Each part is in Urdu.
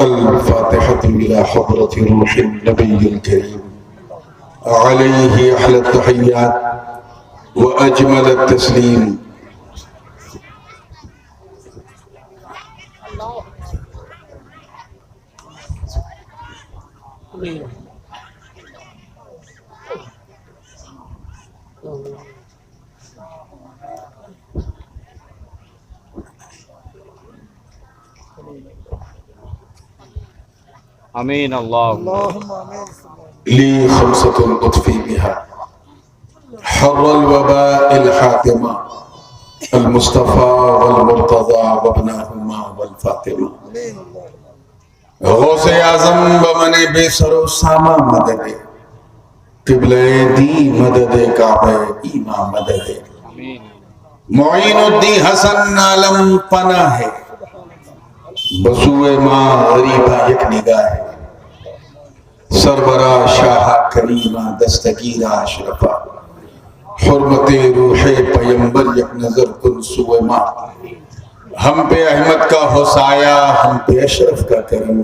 الفاتحة إلى حضرة روح النبي الكريم عليه أحلى التحيات وأجمل التسليم. آمين اللهم لي خمسة أطفي بها حر الوباء الحاتمة المصطفى والمرتضى وابناهما والفاطمة. غوث اعظم بمن بے سر و ساما مدد قبلہ دی مدد کعبہ ایمان مدد معین الدین حسن عالم پناہ ہے بسوئے ماں غریبہ یک نگاہ ہے سربراہ شاہ کریمہ دستگیرہ اشرفہ حرمت روح پیمبر یک نظر کن سوئے ماں. ہم پہ احمد کا حسایہ ہم پہ اشرف کا کرم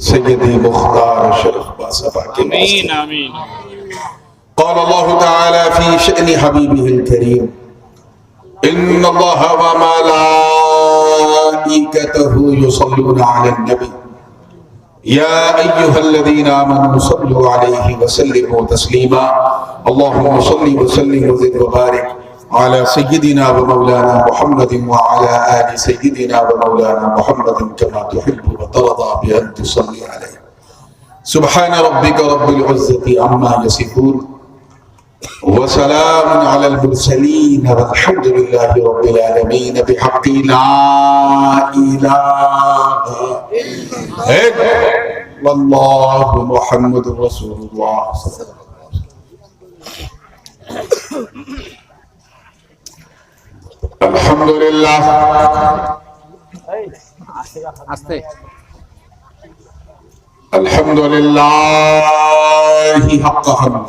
سیدی مختار اشرف باصفا کے آمین آمین. قال اللہ تعالی فی شأن حبیبہ الکریم ان اللہ وملائکتہ یصلون علی النبی یا ایہا الذین آمنوا صلوا علیہ وسلموا تسلیما اللہم صلی وسلم وزد وبارک على سيدنا ومولانا محمد وعلى آل سيدنا ومولانا محمد كما تحب وترضى بأن تصلي عليه. سبحان ربك رب العزة عما يصفون وسلام على المرسلين والحمد لله رب العالمين بحق لا إله إلا الله محمد رسول الله صلى الله عليه وسلم. الحمدللہ الحمدللہ حق حمد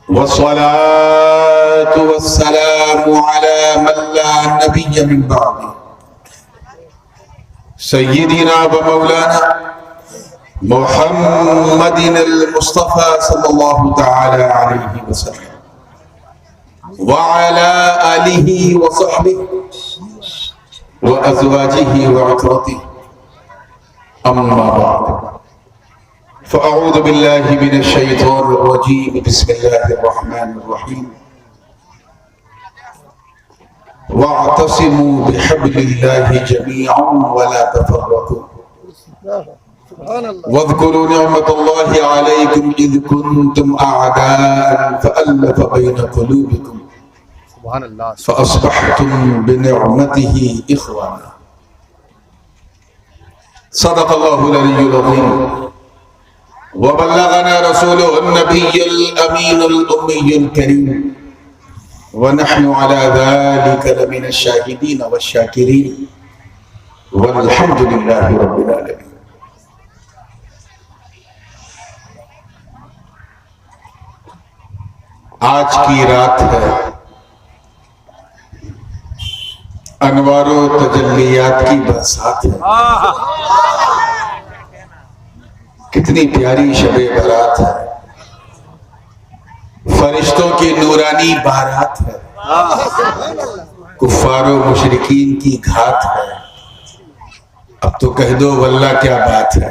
والصلاة والسلام على من لا نبي من بعده سيدنا ومولانا محمد المصطفى صلى الله تعالى عليه وسلم وعلى آله وصحبه وأزواجه وعترته. أما بعد فأعوذ بالله من الشيطان الرجيم بسم الله الرحمن الرحيم واعتصموا بحبل الله جميعا ولا تفرقوا واذكروا نعمة الله عليكم إذ كنتم أعداء فألف بين قلوبكم فأصبحتم بنعمته إخوانا. صدق الله العلي العظيم وبلغنا رسوله النبي الأمين الأمي الكريم ونحن على ذلك لمن الشاهدين والشاكرين والحمد لله رب العالمين. آج کی رات ہے انوار و تجلیات کی برسات ہے. کتنی پیاری شب برات ہے فرشتوں کی نورانی بارات ہے کفار و مشرکین کی گھات ہے. اب تو کہہ دو واللہ کیا بات ہے.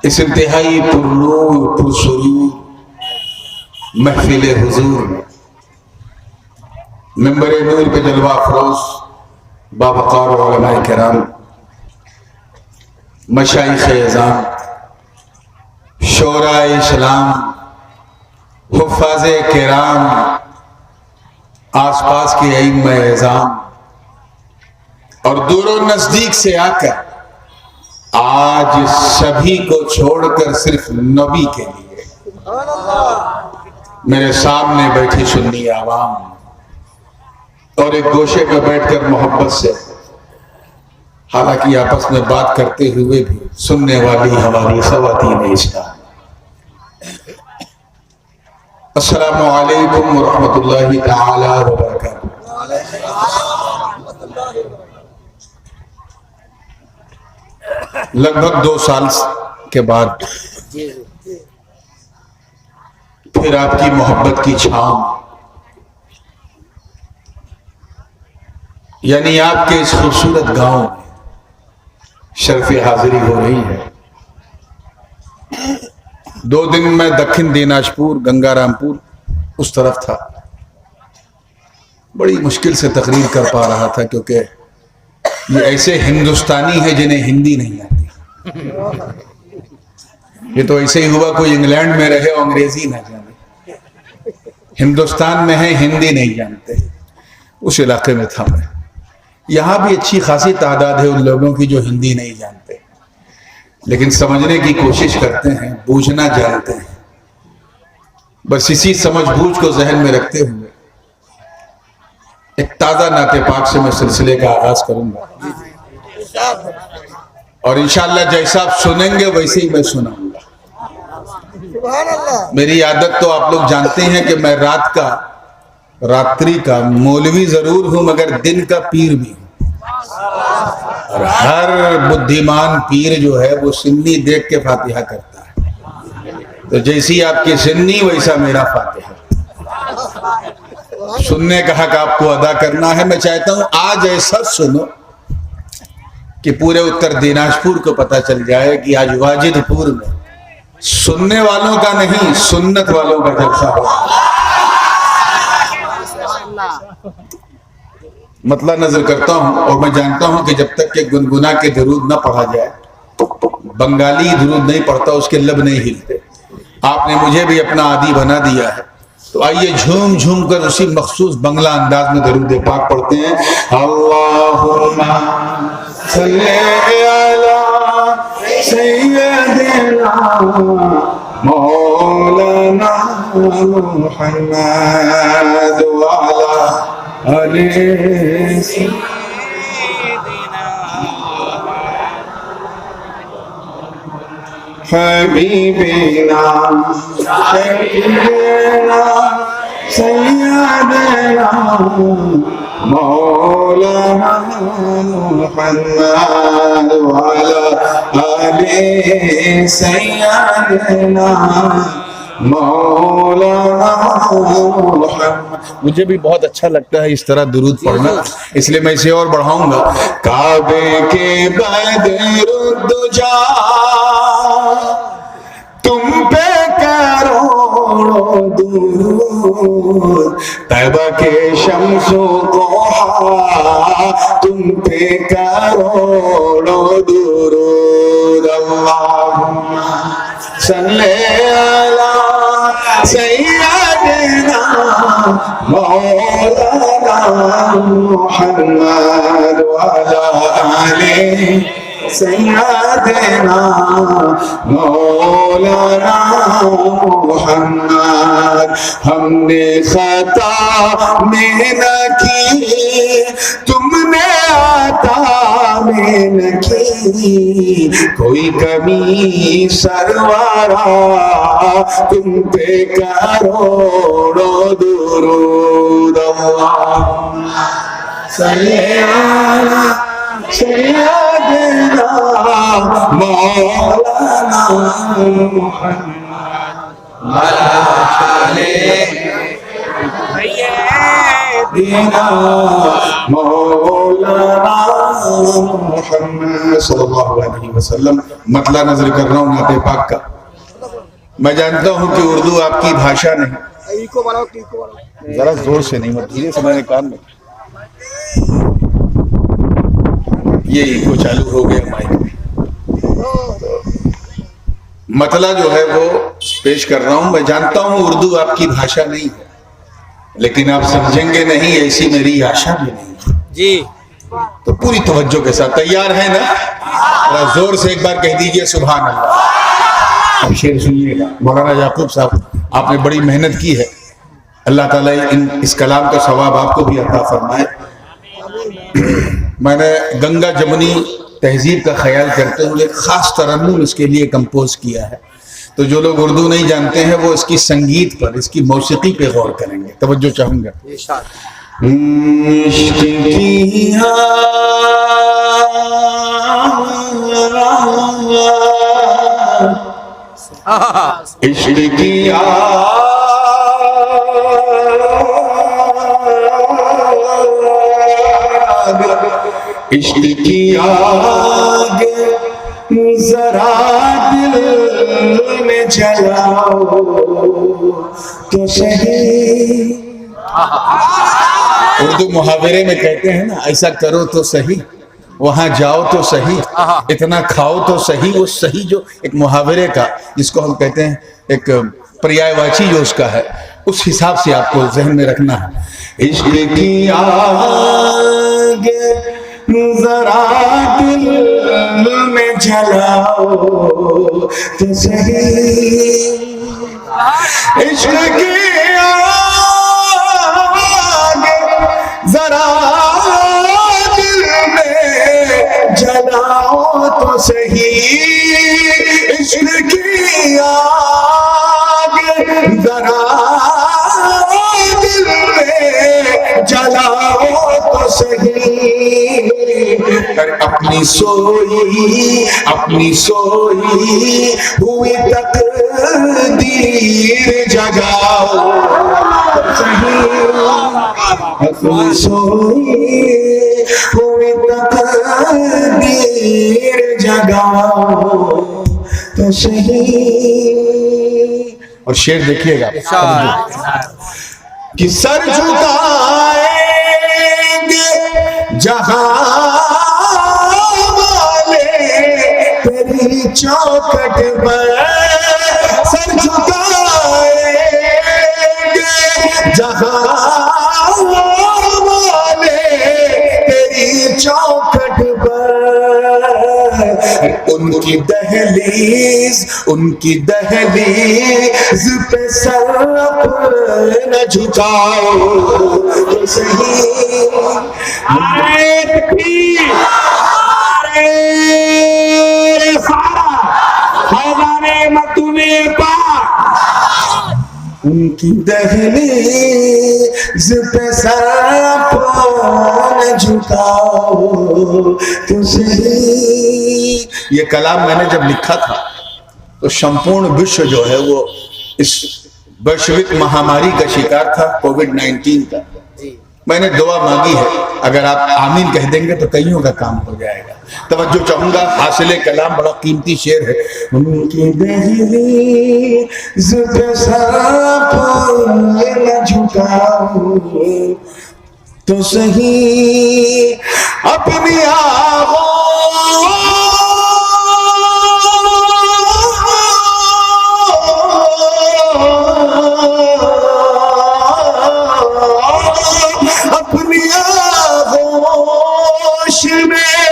اس انتہائی پرنور پرسرور محفل حضور ممبر نور پہ جلوہ افروز باوقار علماء کرام مشائخ اعظام شورا اسلام حفاظ کرام آس پاس کے ائمہ اعظام اور دور و نزدیک سے آ کر آج سبھی کو چھوڑ کر صرف نبی کے لیے میرے سامنے بیٹھی سنی عوام اور ایک گوشے پہ بیٹھ کر محبت سے حالانکہ آپس میں بات کرتے ہوئے بھی سننے والی ہماری خواتین اسلام. السلام علیکم ورحمۃ اللہ تعالی وبرکاتہ. لگ بھگ 2 سال کے بعد پھر آپ کی محبت کی چھاؤں، یعنی آپ کے اس خوبصورت گاؤں میں شرف حاضری ہو رہی ہے۔ 2 دن میں دکن دیناجپور گنگا رامپور اس طرف تھا، بڑی مشکل سے تقریر کر پا رہا تھا، کیونکہ یہ ایسے ہندوستانی ہیں جنہیں ہندی نہیں آتی۔ یہ تو ایسے ہی ہوا کوئی انگلینڈ میں رہے اور انگریزی نہ جانے، ہندوستان میں ہے ہندی نہیں جانتے، اس علاقے میں تھا میں۔ یہاں بھی اچھی خاصی تعداد ہے ان لوگوں کی جو ہندی نہیں جانتے، لیکن سمجھنے کی کوشش کرتے ہیں، بوجھنا جانتے ہیں۔ بس اسی سمجھ بوجھ کو ذہن میں رکھتے ہوئے ایک تازہ نعت پاک سے میں سلسلے کا آغاز کروں گا، اور انشاءاللہ جیسا آپ سنیں گے ویسے ہی میں سناؤں گا۔ میری عادت تو آپ لوگ جانتے ہیں کہ میں راتری کا مولوی ضرور ہوں مگر دن کا پیر بھی ہوں، اور ہر بدھیمان پیر جو ہے وہ سنی دیکھ کے فاتحہ کرتا ہے، تو جیسی آپ کی سنی ویسا میرا فاتحہ۔ سننے کا حق آپ کو ادا کرنا ہے۔ میں چاہتا ہوں آج ایسا سنو کہ پورے اتر دیناجپور کو پتہ چل جائے کہ آج واجد پور میں سننے والوں کا نہیں سنت والوں کا جلسہ ہو۔ مطلع نظر کرتا ہوں، اور میں جانتا ہوں کہ جب تک کہ گنگنا کے درود نہ پڑھا جائے، بنگالی درود نہیں پڑھتا اس کے لب نہیں ہلتے۔ آپ نے مجھے بھی اپنا عادی بنا دیا ہے، تو آئیے جھوم جھوم کر اسی مخصوص بنگلہ انداز میں درود پاک پڑھتے ہیں۔ اللہم صلی علی سیدنا مولانا محمد وعلی آلہ حبیبنا شفیعنا سیدنا مولانا محمد وعلی آلہ سیدنا مولانا محمد۔ مجھے بھی بہت اچھا لگتا ہے اس طرح درود پڑھنا، اس لیے میں اسے اور بڑھاؤں گا۔ کعبے کے بدر الدجا تم پہ کروڑوں درود، طیبہ کے شمس و ضحیٰ تم پہ کروڑوں درود۔ اللہم صلی علی سیدنا مولانا محمد وعلی آلہ سیدنا مولانا محمد۔ ہم نے خطا میں نہ کی، تم نے عطا میں نہ کی، کوئی کمی سرورا تم پہ کروڑوں درود۔ اللہم صلی علی سیدنا مولانا محمد وعلی سیدنا مولانا محمد صلی اللہ علیہ وسلم۔ مطلع نظر کر رہا ہوں نعت پاک کا۔ میں جانتا ہوں کہ اردو آپ کی بھاشا نہیں، ذرا زور سے نہیں، دھیرے سے میں نے کان میں یہ ایکو چالو ہو گیا مائک میں۔ مطلع جو ہے وہ پیش کر رہا ہوں۔ میں جانتا ہوں اردو آپ کی بھاشا نہیں ہے، لیکن آپ سمجھیں گے نہیں ایسی میری آشا بھی نہیں جی۔ تو پوری توجہ کے ساتھ تیار ہیں نا؟ زور سے ایک بار کہہ دیجئے سبحان اللہ۔ اب شعر سنیے گا۔ مولانا یعقوب صاحب آپ نے بڑی محنت کی ہے، اللہ تعالیٰ اس کلام کا ثواب آپ کو بھی عطا فرمائے۔ میں نے گنگا جمنی تہذیب کا خیال کرتے ہوئے ایک خاص ترنم اس کے لیے کمپوز کیا ہے، تو جو لوگ اردو نہیں جانتے ہیں وہ اس کی سنگیت پر، اس کی موسیقی پہ غور کریں گے۔ توجہ چاہوں گا۔ عشق کی عشق کی عشق کی آگ ذرا دل میں جلاؤ تو صحیح. اردو محاورے میں کہتے ہیں نا، ایسا کرو تو صحیح، وہاں جاؤ تو صحیح، اتنا کھاؤ تو صحیح. وہ صحیح جو ایک محاورے کا، جس کو ہم کہتے ہیں ایک پریائے واچی جو اس کا ہے، اس حساب سے آپ کو ذہن میں رکھنا ہے. عشق کی آگ ذرا دل میں جلاؤ تو صحیح. عشق کی آگ ذرا دل میں جلاؤ تو صحیح. عشق کی آگ ذرا دل میں جلاؤ تو صحیح. اپنی سوئی ہوئی تقدیر جگاؤ صحیح. اپنی سوئی ہوئی تقدیر جگاؤ تو صحیح. اور شعر دیکھیے گا کہ سر جھکائیں گے جہاں والے تیری چوکھٹ پر. سر جھکائیں گے جہاں والے تیری چوکھٹ پر. ان کی دہلیز پہ سر نہ جھکاؤ تو صحیح. ان کی دہلیز پہ سر نہ جھکاؤ تو صحیح. یہ کلام میں نے جب لکھا تھا تو سمپورن وشو جو ہے وہ اس ویشوک مہاماری کا شکار تھا، کووڈ-19 کا. میں نے دعا مانگی ہے، اگر آپ آمین کہہ دیں گے تو کئیوں کا کام ہو جائے گا. توجہ چاہوں گا، حاصل کلام بڑا قیمتی شعر ہے. ان کی دہلیز پہ سر نہ جھکاؤ تو صحیح. اپنی اپنی آغوش میں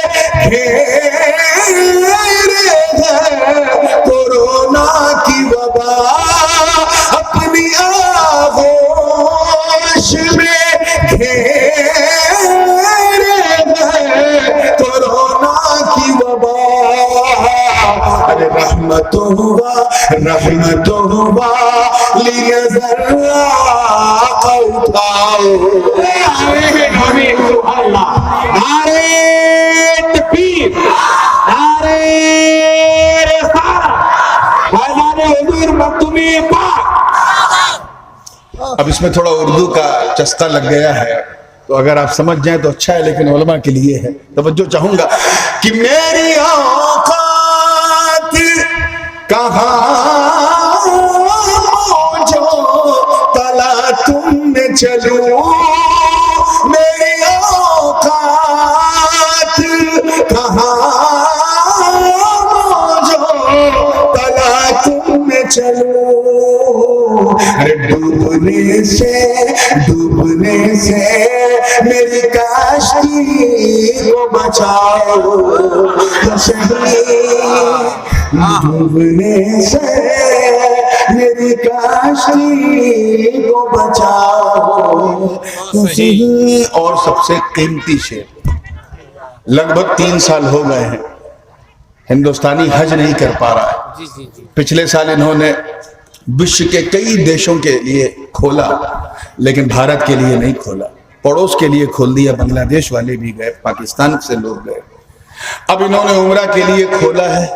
گھیرے ہے کورونا کی وبا. اپنی آغوش میں گھیرے ہے کورونا کی وبا. ارے رحمت ہوا لنظر اٹھاؤ. نعرے تکبیر، نعرے رسالت، فیضان حضور مکتوم پاک. اب اس میں تھوڑا اردو کا چسکا لگ گیا ہے، تو اگر آپ سمجھ جائیں تو اچھا ہے، لیکن علماء کے لیے ہے. توجہ چاہوں گا کہ میری اوقات کہاں جو تلا تم میں چلوں. میری اوقات کہاں جو تلا تم میں چلوں. ڈوبنے سے میری کاشتی کو بچاؤ تو صحیح. ڈوبنے سے میری کاشتی کو بچاؤ تو صحیح. اور سب سے قیمتی شعر، لگ بھگ 3 سال ہو گئے ہیں ہندوستانی حج نہیں کر پا رہا ہے. پچھلے سال انہوں نے وشو کے کئی دیشوں کے لیے کھولا، لیکن بھارت کے لیے نہیں کھولا. پڑوس کے لیے کھول دیا، بنگلہ دیش والے بھی گئے، پاکستان سے لوگ گئے، اب انہوں نے عمرہ کے لیے کھولا ہے،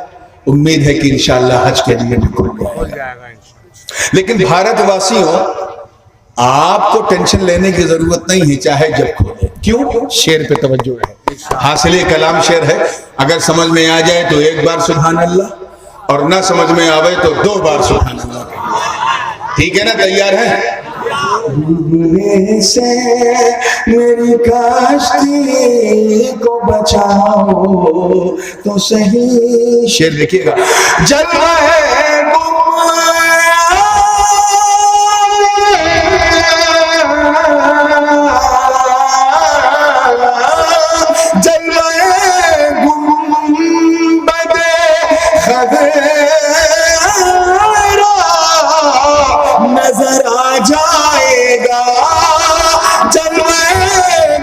امید ہے کہ انشاءاللہ حج کے لیے بھی کھول جائے گا۔ لیکن بھارت واسیوں، آپ کو ٹینشن لینے کی ضرورت نہیں ہے چاہے جب کھولے، کیوں؟ شعر پہ توجہ ہے، حاصل کلام شعر ہے، اگر سمجھ میں آ جائے تو ایک بار سبحان اللہ، اور نہ سمجھ میں آوے تو 2 بار سبحان اللہ کہیے، ٹھیک ہے نا؟ تیار ہے؟ ڈوبنے سے میری کشتی کو بچاؤ تو صحیح، شعر دیکھیے گا، جلوہ نظر آ جائے گا، جلوہ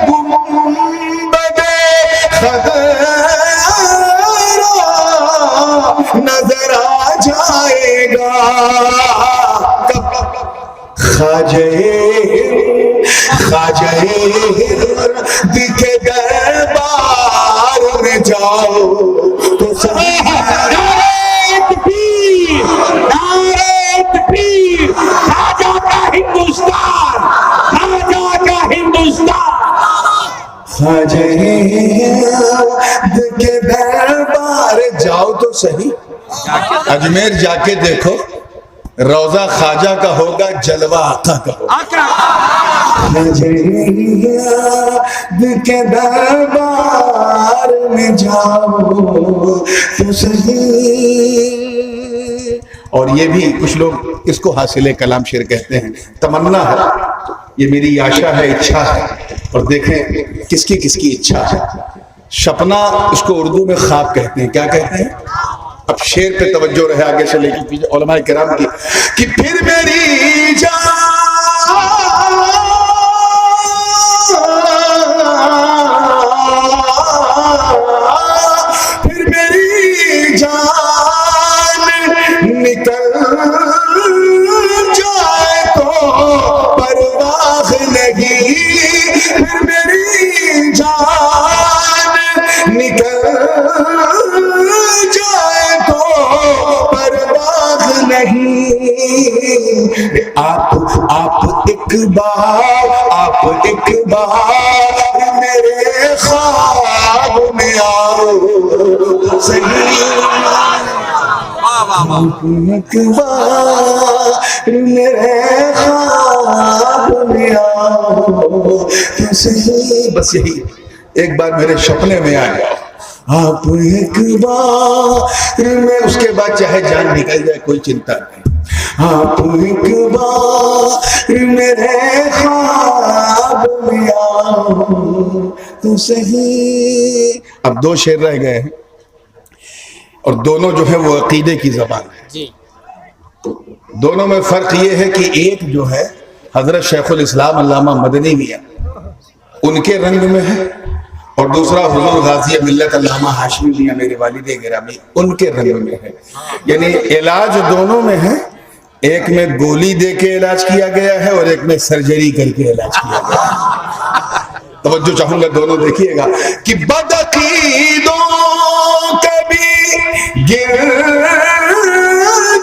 گنبد خضرا نظر آ جائے گا، خواجہ دکھے دربار میں جاؤ تو صحیح، خواجہ کے دربار جاؤ تو صحیح، اجمیر جا کے دیکھو، روضہ خواجہ کا ہوگا، جلوہ آقا کا ہوگا، خواجہ کے دربار میں جاؤ تو صحیح۔ اور یہ بھی کچھ لوگ اس کو حاصل کلام شعر کہتے ہیں، تمنا ہے، یہ میری آشا ہے، اچھا ہے، اور دیکھیں کس کی اچھا ہے، شپنا اس کو اردو میں خواب کہتے ہیں، کیا کہتے ہیں؟ اب شعر پہ توجہ رہے آگے سے لے کے پیچھے علماء کرام کی، کہ پھر میری جان نکل جائے تو پرواہ نہیں، پھر میری جان نکل جائے تو پرواہ نہیں، آپ ایک بار میرے خواب میں آؤ صحیح، ایک بار میرے خواب میں آؤ تو صحیح، بس یہی، ایک بار میرے سپنے میں آ جاؤ آپ، ایک بار میں، اس کے بعد چاہے جان نکل جائے کوئی چنتا نہیں، آپ ایک بار میرے خواب میں آؤ تو صحیح۔ اب 2 شعر رہ گئے ہیں، اور دونوں جو ہے وہ عقیدے کی زبان ہے، دونوں میں فرق یہ ہے کہ ایک جو ہے حضرت شیخ الاسلام علامہ مدنی میاں ان کے رنگ میں ہے، اور دوسرا حضور غازی ملت علامہ ہاشمی میاں میرے والد گرامی ان کے رنگ میں ہے، یعنی علاج دونوں میں ہے، ایک میں گولی دے کے علاج کیا گیا ہے اور ایک میں سرجری کر کے علاج کیا گیا ہے۔ توجہ چاہوں گا، دونوں دیکھیے گا کہ بدعقیدوں کبھی گر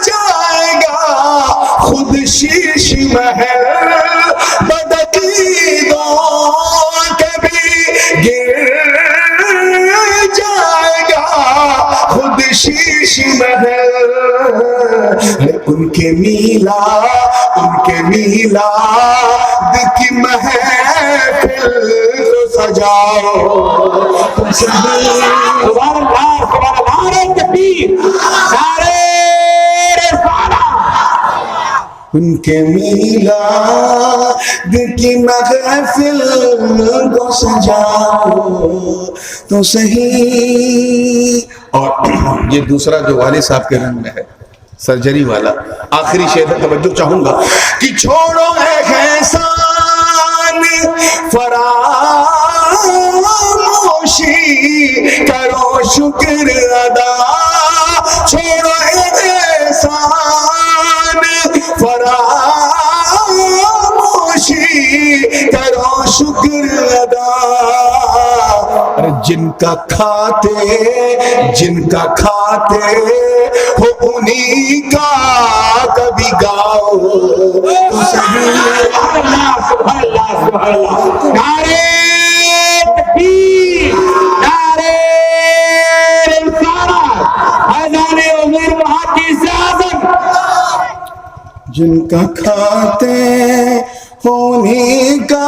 جائے گا خود شیش محل، بدعقیدوں کبھی گر جائے گا خود شیش محل، ان کے میلاد کی محفل سجاؤ، سبحان اللہ، نعرہ تکبیر، نعرہ رسالہ، ان کے میلاد کی محفل کو سجاؤ تو صحیح۔ اور یہ دوسرا جو والد صاحب کے رنگ میں ہے، سرجری والا، آخری شعر توجہ چاہوں گا کہ چھوڑو احسان فراموشی کرو شکر ادا، چھوڑو احسان فراموشی کرو شکر ادا، جن کا کھاتے ہو انہی کا کبھی گاؤ تو صحیح۔ سبحان اللہ سبحان اللہ، نعرہ تکبیر، نعرہ رسالت، اذان حضور محدث اعظم۔ جن کا کھاتے انہی کا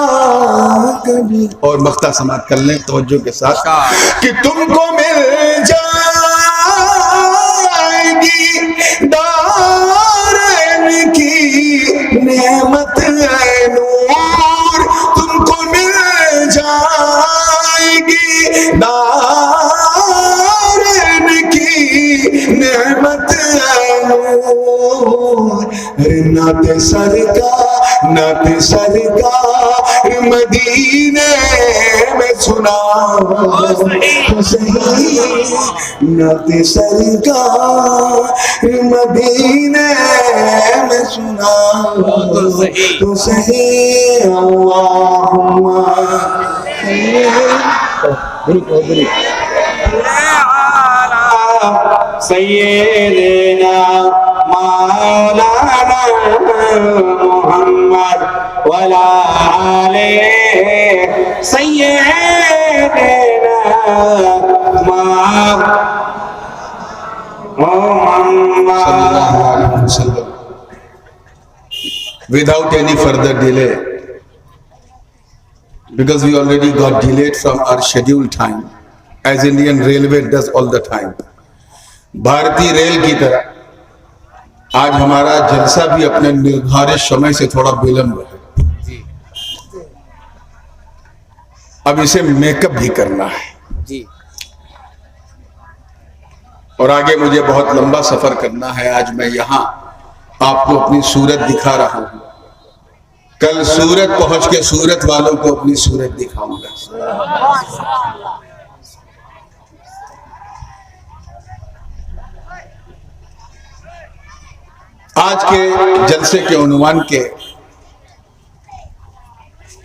کبھی، اور مقطع سماعت کر لیں توجہ کے ساتھ، کہ تم کو مل جائے گی دارین کی نعمت اے نور، تم کو مل جائے گی دارین کی نعمت اے نور۔ نعت سرکار مدینے میں سنا صحیح، نعت سرکار مدینے میں سنا تو صحیح۔ اللہم سیدنا مولانا محمد وعلى آله سيدنا محمد sallallahu alaihi wasallam. Without any further delay, because we already got delayed from our scheduled time, as Indian Railway does all the time. بھارتی ریل کی طرح آج ہمارا جلسہ بھی اپنے نردھارت سمے سے تھوڑا بلند ہے، اب اسے میک اپ بھی کرنا ہے، اور آگے مجھے بہت لمبا سفر کرنا ہے۔ آج میں یہاں آپ کو اپنی صورت دکھا رہا ہوں، کل سورت پہنچ کے سورت والوں کو اپنی صورت دکھاؤں گا۔ آج کے جلسے کے عنوان کے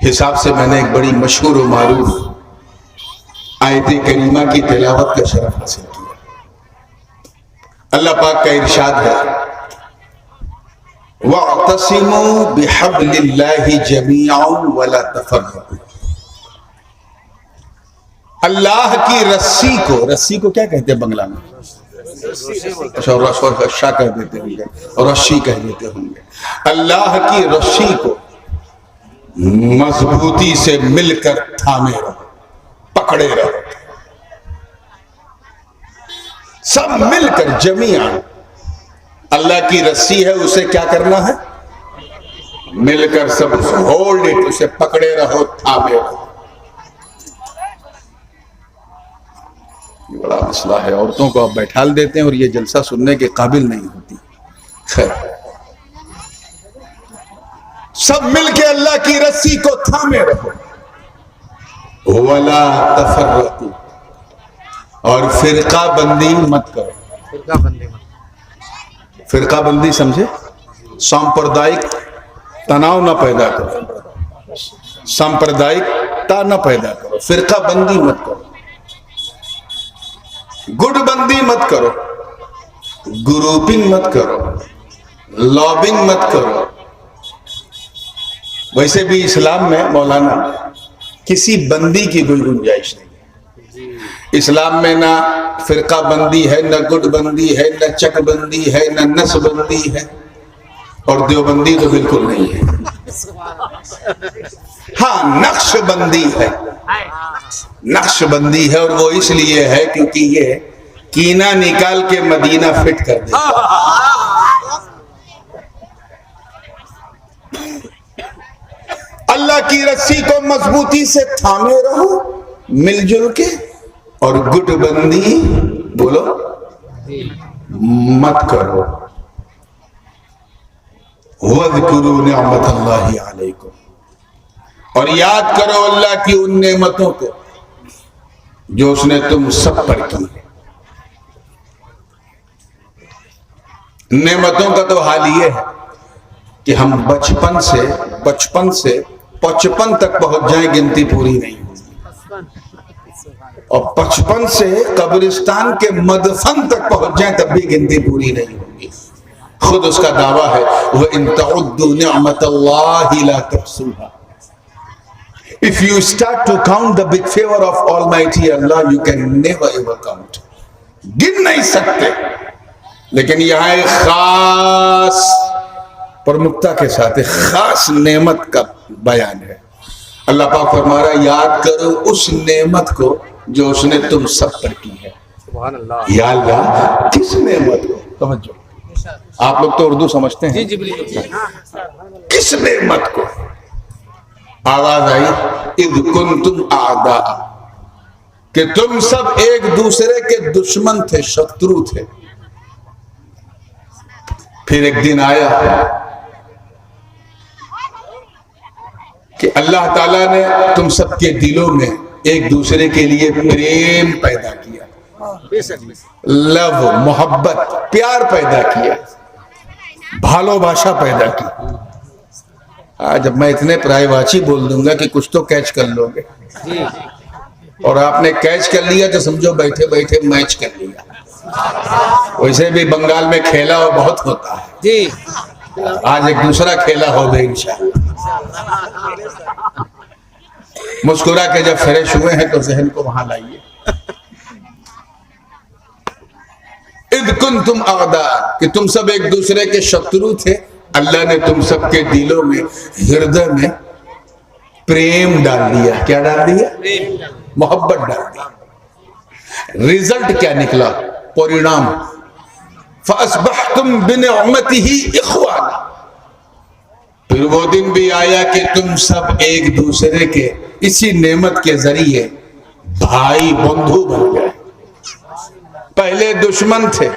حساب سے میں نے ایک بڑی مشہور و معروف آیت کریمہ کی تلاوت کا شرف حاصل کیا۔ اللہ پاک کا ارشاد ہے وَاعْتَصِمُوا بِحَبْلِ اللَّهِ جَمِيعًا وَلَا تَفَرَّقُوا۔ اللہ کی رسی کو کیا کہتے ہیں بنگلہ میں؟ رشا کہہ دیتے ہوں گے، رشی کہہ دیتے ہوں گے۔ اللہ کی رسی کو مضبوطی سے مل کر تھامے رہو، پکڑے رہو، سب مل کر جمیعاً۔ اللہ کی رسی ہے، اسے کیا کرنا ہے؟ مل کر سب ہولڈ اٹ، اسے پکڑے رہو، تھامے رہو۔ یہ بڑا مسئلہ ہے، عورتوں کو آپ بیٹھال دیتے ہیں اور یہ جلسہ سننے کے قابل نہیں ہوتی۔ خیر، سب مل کے اللہ کی رسی کو تھامے رہو، وَلَا تَفَرَّقُوا، اور فرقہ بندی مت کرو۔ فرقہ بندی سمجھے؟ سامپردائک تناؤ نہ پیدا کرو، سامپردائکتا نہ پیدا کرو، فرقہ بندی مت کرو، گڈ بندی مت کرو، گروپنگ مت کرو، لابنگ مت کرو۔ ویسے بھی اسلام میں مولانا کسی بندی کی کوئی گنجائش نہیں ہے۔ اسلام میں نہ فرقہ بندی ہے، نہ گڈ بندی ہے، نہ چک بندی ہے، نہ نس بندی ہے، اور دیوبندی تو بالکل نہیں ہے۔ ہاں، نقش بندی ہے، نقش بندی ہے، اور وہ اس لیے ہے کیونکہ یہ کینہ نکال کے مدینہ فٹ کر دے۔ اللہ کی رسی کو مضبوطی سے تھامے رہو مل جل کے، اور گٹ بندی بولو مت کرو۔ وَاذْكُرُوا نِعْمَةَ اللَّهِ عَلَيْكُمْ، اور یاد کرو اللہ کی ان نعمتوں کو جو اس نے تم سب پر کی۔ نعمتوں کا تو حال یہ ہے کہ ہم بچپن سے 55 تک پہنچ جائیں گنتی پوری نہیں ہوگی، اور 55 سے قبرستان کے مدفن تک پہنچ جائیں تب بھی گنتی پوری نہیں ہوگی۔ خود اس کا دعویٰ ہے وَإِن تَعُدُّوا نِعْمَةَ اللَّهِ لَا تُحْصُوهَا۔ If you start to count the big favor of Almighty Allah, you can never ever count. گن نہیں سکتے۔ لیکن یہاں ایک خاص پرمکتا کے ساتھ ایک خاص نعمت کا بیان ہے۔ اللہ پاک فرما رہا ہے یاد کرو اس نعمت کو جو اس نے تم سب پر کی ہے۔ سبحان اللہ۔ یا اللہ کس نعمت کو؟ توجہ، آپ لوگ تو اردو سمجھتے ہیں، کس نعمت کو؟ آواز آئی اذ کنتم اعداء، کہ تم سب ایک دوسرے کے دشمن تھے، شترو تھے۔ پھر ایک دن آیا کہ اللہ تعالیٰ نے تم سب کے دلوں میں ایک دوسرے کے لیے پریم پیدا کیا، لو، محبت، پیار پیدا کیا، بھالو باشا پیدا کی۔ جب میں اتنے پرائے واچی بول دوں گا کہ کچھ تو کیچ کر لو گے، اور آپ نے کیچ کر لیا تو سمجھو بیٹھے بیٹھے میچ کر لیا۔ ویسے بھی بنگال میں کھیلا ہو بہت ہوتا ہے جی، آج ایک دوسرا کھیلا ہوگا انشاءاللہ۔ مسکرا کے جب فریش ہوئے ہیں تو ذہن کو وہاں لائیے۔ اذ کنتم اعداء، کہ تم سب ایک دوسرے کے شترو تھے، اللہ نے تم سب کے دلوں میں، ہردے میں پریم ڈال دیا۔ کیا ڈال دیا؟ محبت ڈال دی۔ ریزلٹ کیا نکلا؟ پرینام فَأَصْبَحْتُمْ بِنِعْمَتِهِ إِخْوَانًا، پھر وہ دن بھی آیا کہ تم سب ایک دوسرے کے اسی نعمت کے ذریعے بھائی بندھو بن گئے۔ پہلے دشمن تھے،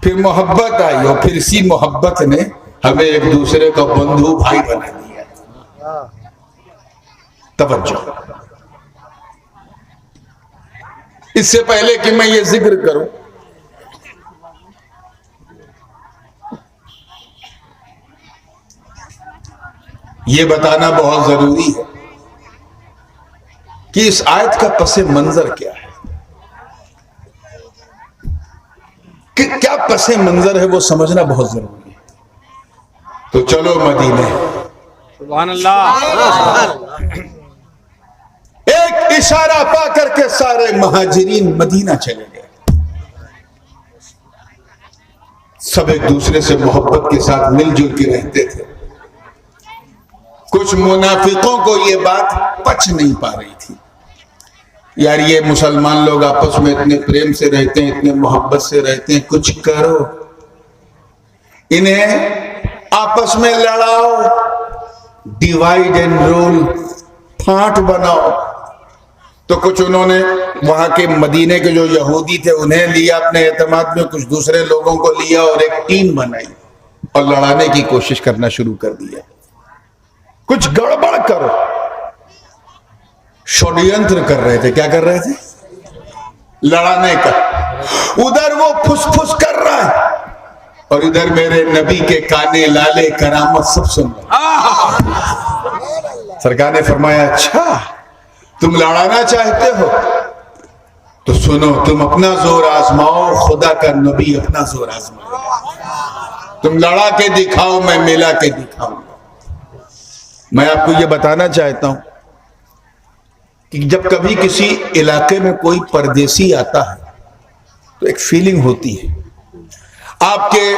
پھر محبت آئی، اور پھر اسی محبت نے ہمیں ایک دوسرے کا بندھو بھائی بنا دیا۔ توجہ، اس سے پہلے کہ میں یہ ذکر کروں، یہ بتانا بہت ضروری ہے کہ اس آیت کا پس منظر کیا ہے، کہ کیا پس منظر ہے وہ سمجھنا بہت ضروری ہے۔ تو چلو مدینے، سبحان اللہ۔ ایک اشارہ پا کر کے سارے مہاجرین مدینہ چلے گئے، سب ایک دوسرے سے محبت کے ساتھ مل جل کے رہتے تھے۔ کچھ منافقوں کو یہ بات پچ نہیں پا رہی تھی، یار یہ مسلمان لوگ آپس میں اتنے پریم سے رہتے ہیں، اتنے محبت سے رہتے ہیں، کچھ کرو، انہیں آپس میں لڑاؤ، ڈیوائیڈ اینڈ رول، پھانٹ بناؤ۔ تو کچھ انہوں نے وہاں کے مدینے کے جو یہودی تھے انہیں لیا اپنے اعتماد میں، کچھ دوسرے لوگوں کو لیا اور ایک ٹیم بنائی اور لڑانے کی کوشش کرنا شروع کر دیا۔ کچھ گڑبڑ کرو، شڈینتر کر رہے تھے۔ کیا کر رہے تھے؟ لڑانے کا۔ ادھر وہ پھس پھس کر رہا ہے اور ادھر میرے نبی کے کانے لالے کرامت سب سن رہے۔ سرکار نے فرمایا اچھا تم لڑانا چاہتے ہو تو سنو، تم اپنا زور آزماؤ، خدا کا نبی اپنا زور آزماؤ، تم لڑا کے دکھاؤ، میں ملا کے دکھاؤں۔ میں آپ کو یہ بتانا چاہتا ہوں کہ جب کبھی کسی علاقے میں کوئی پردیسی آتا ہے تو ایک فیلنگ ہوتی ہے۔ آپ کے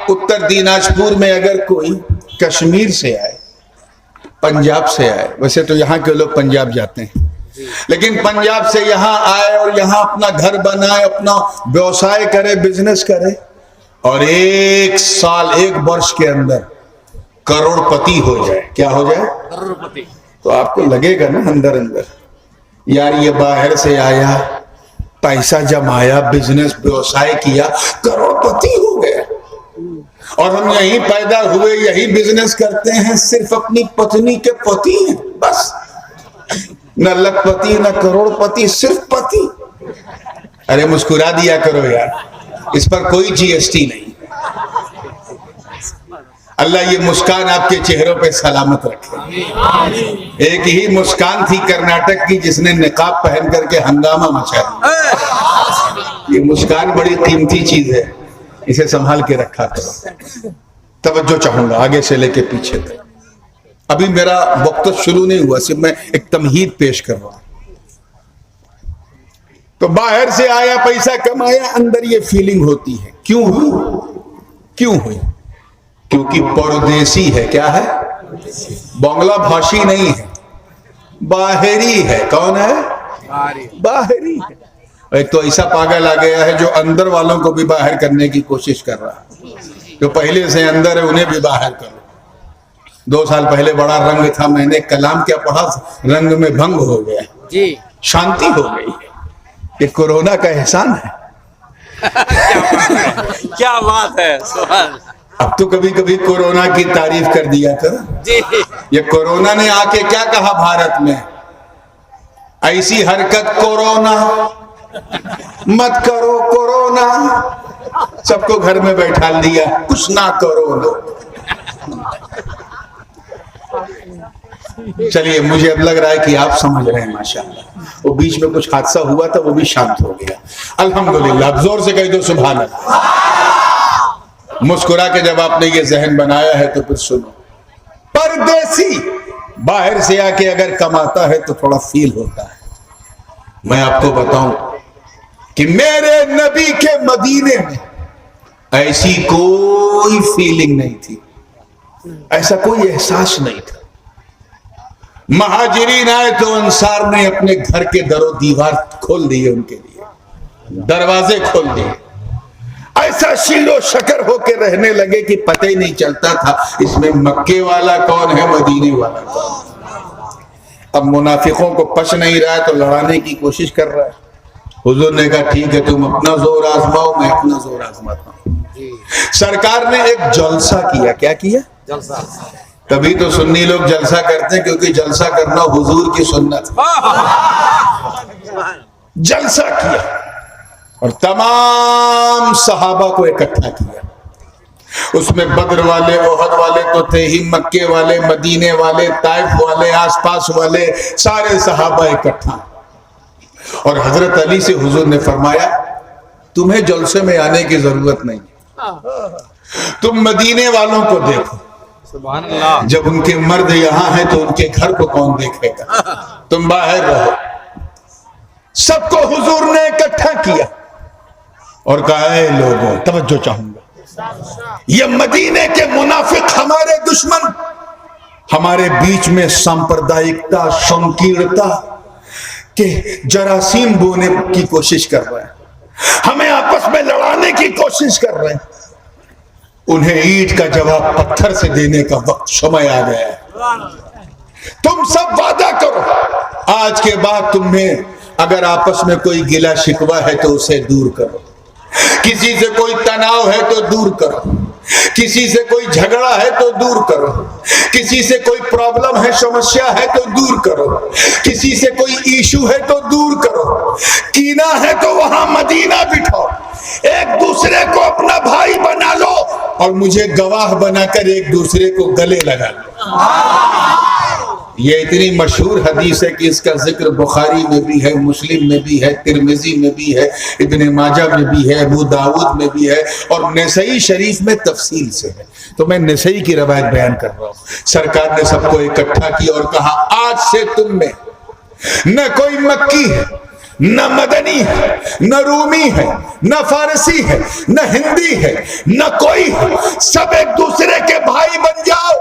اتر دیناجپور میں اگر کوئی کشمیر سے آئے، پنجاب سے آئے، ویسے تو یہاں کے لوگ پنجاب جاتے ہیں، لیکن پنجاب سے یہاں آئے اور یہاں اپنا گھر بنائے، اپنا ویوسائے کرے، بزنس کرے، اور ایک سال، ایک برس کے اندر کروڑ پتی ہو جائے۔ کیا ہو جائے؟ کروڑ پتی۔ تو آپ کو لگے گا نا اندر اندر، یار یہ باہر سے آیا، پیسہ جمایا، بزنس ویوسائے کیا، کروڑ پتی ہو گیا، اور ہم یہیں پیدا ہوئے، یہی بزنس کرتے ہیں، صرف اپنی پتنی کے پتی ہیں، بس نہ لکھ پتی نہ کروڑ پتی، صرف پتی۔ ارے مسکرا دیا کرو یار، اس پر کوئی جی ایس ٹی نہیں۔ اللہ یہ مسکان آپ کے چہروں پہ سلامت رکھے. ایک ہی مسکان تھی کرناٹک کی جس نے نقاب پہن کر کے ہنگامہ مچا دیا. یہ مسکان بڑی قیمتی چیز ہے, اسے سنبھال کے رکھا کرو. توجہ چاہوں گا آگے سے لے کے پیچھے تک. ابھی میرا وقت شروع نہیں ہوا, صرف میں ایک تمہید پیش کر رہا ہوں. تو باہر سے آیا, پیسہ کمایا, اندر یہ فیلنگ ہوتی ہے. کیوں ہوئی؟ کیوں ہوئی؟ کیونکہ پردیسی ہے. کیا ہے؟ بنگلہ بھاشی نہیں ہے, باہری ہے. کون ہے؟ باہری ہے. ایک تو ایسا پاگل آ گیا ہے جو اندر والوں کو بھی باہر کرنے کی کوشش کر رہا ہے. جو پہلے سے اندر ہے انہیں بھی باہر کرو. 2 سال پہلے بڑا رنگ تھا, میں نے کلام کیا پڑھا, رنگ میں بھنگ ہو گیا جی, شانتی ہو گئی. یہ کورونا کا احسان ہے. کیا بات ہے. اب تو کبھی کبھی کورونا کی تعریف کر دیا کرو. یہ کورونا نے آ کے کیا کہا بھارت میں, ایسی حرکت کورونا مت کرو, کورونا. سب کو گھر میں بیٹھا دیا, کچھ نہ کرو. چلیے مجھے اب لگ رہا ہے کہ آپ سمجھ رہے ہیں ماشاءاللہ. وہ بیچ میں کچھ حادثہ ہوا تھا, وہ بھی شانت ہو گیا الحمدللہ. اب زور سے کہہ دو سبحان اللہ. مسکرا کے جب آپ نے یہ ذہن بنایا ہے تو پھر سنو. پردیسی باہر سے آ کے اگر کماتا ہے تو تھوڑا فیل ہوتا ہے. میں آپ کو بتاؤں کہ میرے نبی کے مدینے میں ایسی کوئی فیلنگ نہیں تھی, ایسا کوئی احساس نہیں تھا. مہاجرین آئے تو انصار نے اپنے گھر کے در و دیوار کھول دیے, ان کے لیے دروازے کھول دیے. ایسا شیر و شکر ہو کے رہنے لگے کہ پتہ ہی نہیں چلتا تھا اس میں مکے والا کون ہے, مدینے والا کون. اب منافقوں کو پچ نہیں رہا ہے تو لڑانے کی کوشش کر رہا ہے. حضور نے کہا ٹھیک ہے, تم اپنا زور آزماؤ, میں اپنا زور آزماتا ہوں. سرکار نے ایک جلسہ کیا. کیا کیا؟ جلسہ. تبھی تو سنی لوگ جلسہ کرتے ہیں کیونکہ جلسہ کرنا حضور کی سنت ہے. جلسہ کیا اور تمام صحابہ کو اکٹھا کیا. اس میں بدر والے, احد والے تو تھے ہی, مکے والے, مدینے والے, طائف والے, آس پاس والے, سارے صحابہ اکٹھا. اور حضرت علی سے حضور نے فرمایا تمہیں جلسے میں آنے کی ضرورت نہیں, تم مدینے والوں کو دیکھو. سبحان اللہ. جب ان کے مرد یہاں ہیں تو ان کے گھر کو کون دیکھے گا, تم باہر رہو. سب کو حضور نے اکٹھا کیا اور کہا اے لوگوں, توجہ چاہوں گا, یہ مدینے کے منافق ہمارے دشمن ہمارے بیچ میں سامپردائکتا, شنکیرتا کے جراثیم بونے کی کوشش کر رہے ہیں, ہمیں آپس میں لڑانے کی کوشش کر رہے ہیں. انہیں اینٹ کا جواب پتھر سے دینے کا وقت سمے آ گیا ہے. تم سب وعدہ کرو آج کے بعد تمہیں اگر آپس میں کوئی گلہ شکوہ ہے تو اسے دور کرو, کسی سے کوئی تناؤ ہے تو دور کرو, کسی سے کوئی جھگڑا ہے تو دور کرو, کسی سے کوئی پرابلم ہے, سمسیا ہے تو دور کرو, کسی سے کوئی ایشو ہے تو دور کرو, کینہ ہے تو وہاں مدینہ بٹھاؤ, ایک دوسرے کو اپنا بھائی بنا لو اور مجھے گواہ بنا کر ایک دوسرے کو گلے لگا لو. یہ اتنی مشہور حدیث ہے کہ اس کا ذکر بخاری میں بھی ہے, مسلم میں بھی ہے, ترمذی میں بھی ہے, ابن ماجہ میں بھی ہے, ابو داؤد میں بھی ہے اور نسائی شریف میں تفصیل سے ہے. تو میں نسائی کی روایت بیان کر رہا ہوں. سرکار نے سب کو اکٹھا کیا اور کہا آج سے تم میں نہ کوئی مکی ہے, نہ مدنی ہے, نہ رومی ہے, نہ فارسی ہے, نہ ہندی ہے, نہ کوئی ہے, سب ایک دوسرے کے بھائی بن جاؤ,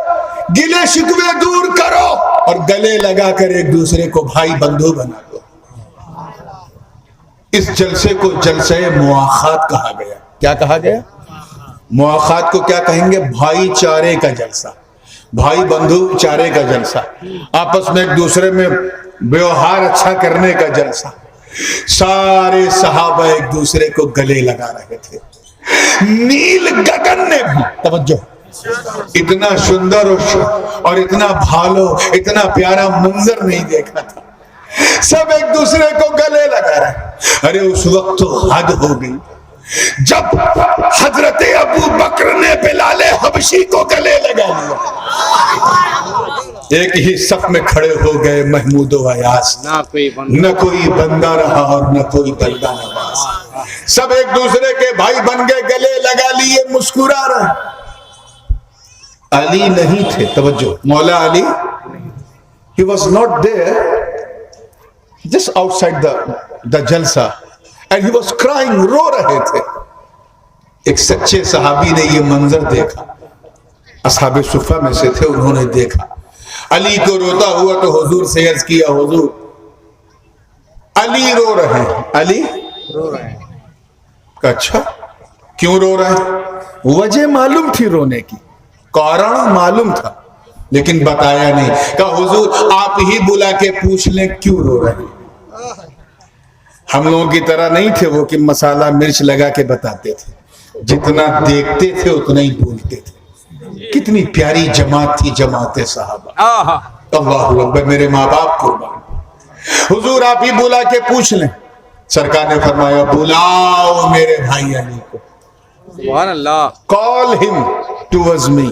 گلے شکوے دور کرو اور گلے لگا کر ایک دوسرے کو بھائی بندھو بنا دو. اس جلسے کو جلسہ مواخات کہا گیا. کیا کہا گیا؟ مواخات کو کیا کہیں گے؟ بھائی چارے کا جلسہ, بھائی بندھو چارے کا جلسہ, آپس میں ایک دوسرے میں ویوہار اچھا کرنے کا جلسہ. سارے صحابہ ایک دوسرے کو گلے لگا رہے تھے. نیل گگن نے بھی, توجہ, اتنا سندر اور اتنا بھالو, اتنا پیارا منظر نہیں دیکھا تھا. سب ایک دوسرے کو گلے لگا رہے. ارے اس وقت تو حد ہو گئی, جب حضرت ابو بکر نے بلال حبشی کو گلے لگا لیا، ایک ہی صف میں کھڑے ہو گئے محمود و ایاز، نہ کوئی بندہ رہا اور نہ کوئی بندہ نواز، سب ایک دوسرے کے بھائی بن گئے، گلے لگا لیے، مسکرا رہے۔ علی نہیں تھے، توجہ، مولا علی he was not there, just outside the jalsa, and he was crying، رو رہے تھے۔ ایک سچے صحابی نے یہ منظر دیکھا، اصحاب صفہ میں سے تھے، انہوں نے دیکھا علی کو روتا ہوا، تو حضور سے عرض کیا، حضور علی رو رہے ہیں، علی رو رہے ہیں۔ اچھا کیوں رو رہے ہیں؟ وجہ معلوم تھی رونے کی، کارن معلوم تھا، لیکن بتایا نہیں۔ کہا حضور آپ ہی بلا کے پوچھ لیں کیوں رو رہے ہیں۔ ہم لوگوں کی طرح نہیں تھے وہ کہ مسالہ مرچ لگا کے بتاتے تھے، جتنا دیکھتے تھے اتنا ہی بولتے تھے۔ کتنی پیاری جماعت تھی جماعت صحابہ، اللہ اکبر، میرے ماں باپ قربان۔ حضور آپ ہی بلا کے پوچھ لیں۔ سرکار نے فرمایا بلاؤ میرے بھائی علی کو، سبحان اللہ، call him towards me۔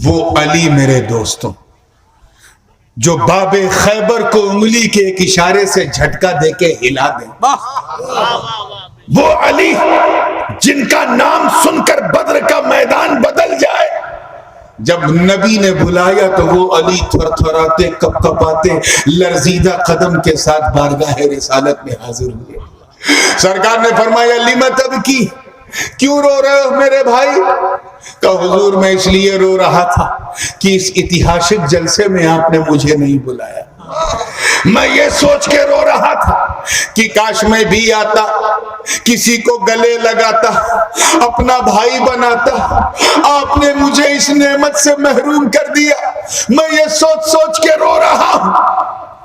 وہ علی میرے دوستوں جو باب خیبر کو انگلی کے ایک اشارے سے جھٹکا دے کے ہلا دیں، وہ علی جن کا نام سن کر بدر کا میدان بدل جائے، جب نبی نے بلایا تو وہ علی تھر تھراتے کپ کپاتے لرزیدہ قدم کے ساتھ بارگاہ رسالت میں حاضر ہوئے۔ سرکار نے فرمایا لما تبکی، کیوں رو رہے ہو میرے بھائی؟ کہ حضور میں اس لیے رو رہا تھا کہ اس اتہاسک جلسے میں آپ نے مجھے نہیں بلایا، میں یہ سوچ کے رو رہا تھا کہ کاش میں بھی آتا، کسی کو گلے لگاتا، اپنا بھائی بناتا، آپ نے مجھے اس نعمت سے محروم کر دیا، میں یہ سوچ سوچ کے رو رہا ہوں۔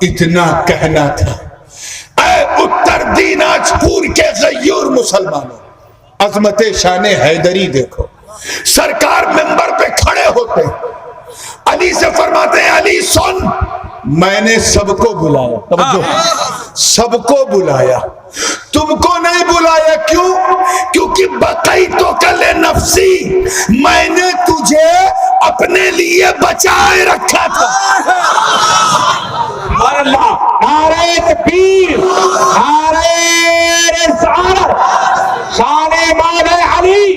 اتنا کہنا تھا۔ اے اتر دیناج پور کے غیور مسلمانوں، عظمت شان حیدری دیکھو، سرکار منبر پہ کھڑے ہوتے علی سے فرماتے ہیں علی سن، میں نے سب کو بلایا، سب کو بلایا، تم کو نہیں بلایا، کیوں؟ کیونکہ بقیتو کل نفسی، میں نے تجھے اپنے لیے بچائے رکھا تھا۔ نعرہ تکبیر، نعرہ رسالت، شان مولا علی۔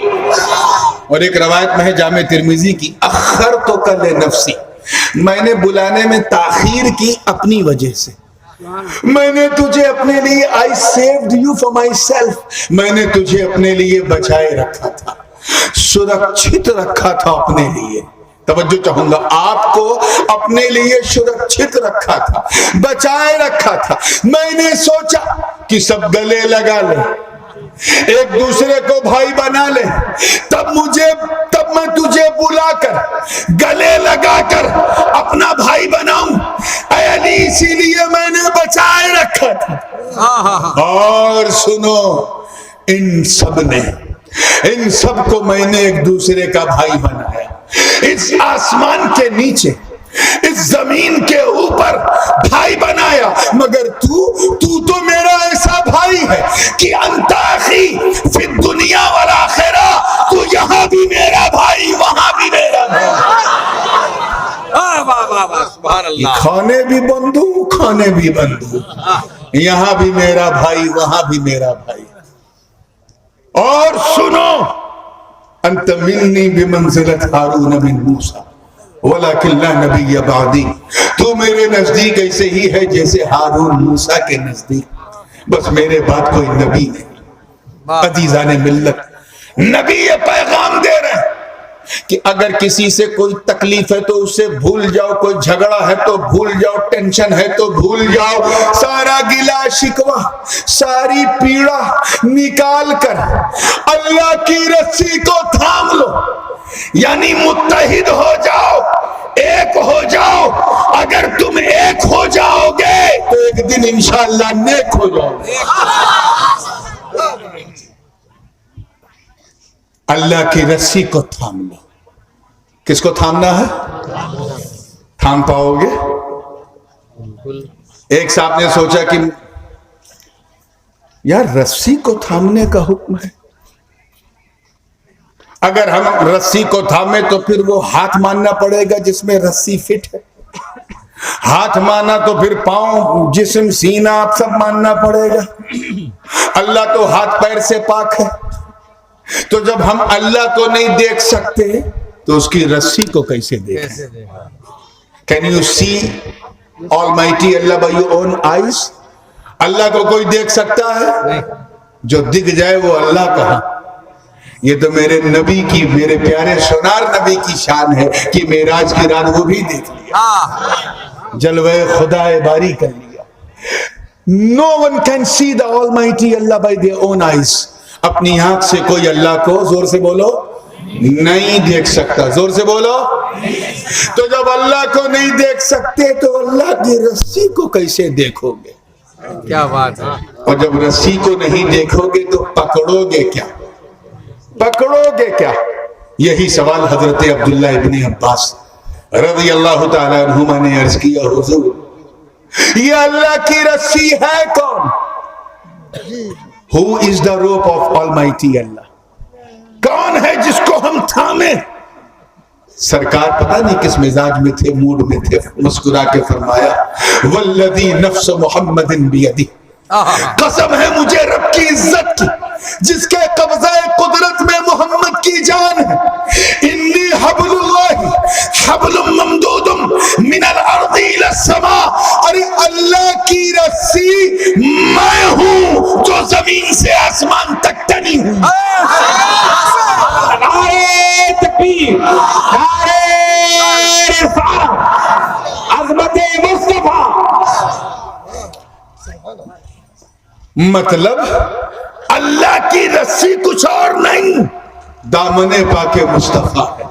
اور ایک روایت میں ہے جامع ترمذی کی، اخرتک لنفسی، میں نے بلانے میں تاخیر کی اپنی وجہ سے، میں نے تجھے اپنے لیے I saved you for myself، میں نے تجھے اپنے لیے بچائے رکھا تھا، سرکشت رکھا تھا اپنے لیے۔ توجہ چاہوں گا، آپ کو اپنے لیے سرکشت رکھا تھا، بچائے رکھا تھا۔ میں نے سوچا کہ سب گلے لگا لیں، ایک دوسرے کو بھائی بنا لے، تب میں تجھے بلا کر گلے لگا کر اپنا بھائی بناؤں۔ اے علی اسی لیے میں نے بچائے رکھا تھا۔ اور سنو، ان سب کو میں نے ایک دوسرے کا بھائی بنایا، اس آسمان کے نیچے، اس زمین کے اوپر بھائی بنایا، مگر تو میرا ایسا بھائی ہے کہ انت اخی فی الدنیا والآخرہ، تو یہاں بھی میرا بھائی، وہاں بھی میرا بھائی، سبحان اللہ، کھانے بھی بندو، کھانے بھی بندو، یہاں بھی میرا بھائی، وہاں بھی میرا بھائی۔ اور سنو، انت منی بمنزلت ہارون من موسیٰ ولیکن لا نبی بعدی، تو میرے نزدیک ایسے ہی ہے جیسے ہارون موسیٰ کے نزدیک، بس میرے بعد کوئی نبی نہیں۔ عزیزان ملت، نبی یہ پیغام دے رہے ہیں کہ اگر کسی سے کوئی تکلیف ہے تو اسے بھول جاؤ، کوئی جھگڑا ہے تو بھول جاؤ، ٹینشن ہے تو بھول جاؤ، سارا گلا شکوہ، ساری پیڑا نکال کر اللہ کی رسی کو تھام لو، یعنی متحد ہو جاؤ، ایک ہو جاؤ۔ اگر تم ایک ہو جاؤ گے تو ایک دن انشاءاللہ نیک ہو جاؤ گے۔ اللہ کی رسی کو تھام لو۔ کس کو تھامنا ہے؟ تھام پاؤ گے؟ ایک صاحب نے سوچا کہ یار رسی کو تھامنے کا حکم ہے. اگر ہم رسی کو تھامے تو پھر وہ ہاتھ ماننا پڑے گا جس میں رسی فٹ ہے. ہاتھ مانا تو پھر پاؤں جسم سینہ آپ سب ماننا پڑے گا. اللہ تو ہاتھ پیر سے پاک ہے. تو جب ہم اللہ کو نہیں دیکھ سکتے تو اس کی رسی کو کیسے دیکھیں؟ Can you see Almighty Allah by your own eyes? اللہ کو کوئی دیکھ سکتا ہے؟ جو دکھ جائے وہ اللہ کہا. یہ تو میرے نبی کی، میرے پیارے سونار نبی کی شان ہے کہ معراج کی رات وہ بھی دیکھ لیا، جلوہ خدا باری کر لیا. No one can see the Almighty Allah by their own eyes. اپنی آنکھ سے کوئی اللہ کو، زور سے بولو، نہیں دیکھ سکتا. زور سے بولو. تو جب اللہ کو نہیں دیکھ سکتے تو اللہ کی رسی کو کیسے دیکھو گے؟ کیا بات ہے. اور جب رسی کو نہیں دیکھو گے تو پکڑو گے کیا؟ پکڑو گے کیا؟ یہی سوال حضرت عبداللہ ابن عباس رضی اللہ تعالیٰ عنہما نے عرض کیا، حضور یہ اللہ کی رسی ہے کون؟ Who is the rope of Almighty Allah? کون ہے جس کو ہم تھامیں؟ سرکار پتہ نہیں کس مزاج میں تھے، موڈ میں تھے، مسکرا کے فرمایا والذی نفس محمد بیدی، قسم ہے مجھے رب کی عزت کی جس کے قبضہ قدرت میں محمد کی جان ہے. انی حبل اللہ حبل ممدود من الارض الى السماء، ارے اللہ کی رسی میں ہوں جو زمین سے آسمان تک تنی ہوں. نعرہ تکبیر، نعرہ رسالت، عظمت مصطفیٰ. مطلب اللہ کی رسی کچھ اور نہیں، دامن پاک مصطفیٰ ہے.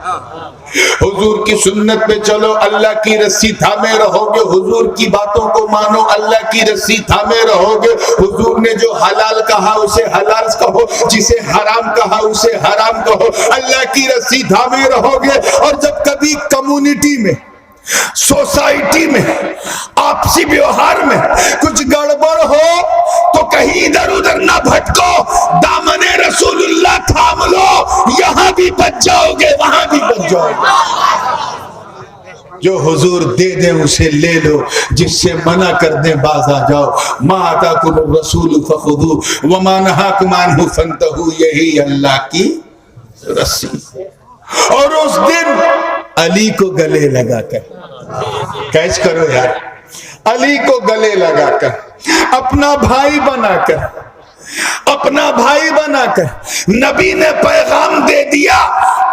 حضور کی سنت پہ چلو، اللہ کی رسی تھامے رہو گے. حضور کی باتوں کو مانو، اللہ کی رسی تھامے رہو گے. حضور نے جو حلال کہا اسے حلال کہو، جسے حرام کہا اسے حرام کہو. اللہ کی رسی تھامے رہو گے. اور جب کبھی کمیونٹی میں، سوسائٹی میں، آپسی ویوہار میں کچھ گڑبڑ ہو تو کہیں ادھر ادھر نہ بھٹکو، دامن رسول اللہ تھام لو. یہاں بھی بچ جاؤ گے، وہاں بھی بچ جاؤ گے. جو حضور دے دیں اسے لے لو، جس سے منع کر دیں باز آ جاؤ. ما آتاکم الرسول فخذوہ وما نہاکم عنہ فانتہوا، یہی اللہ کی رسی. اور اس دن علی کو گلے لگا کر، کیچ کرو یار، علی کو گلے لگا کر، اپنا بھائی بنا کر، اپنا بھائی بنا کر نبی نے پیغام دے دیا.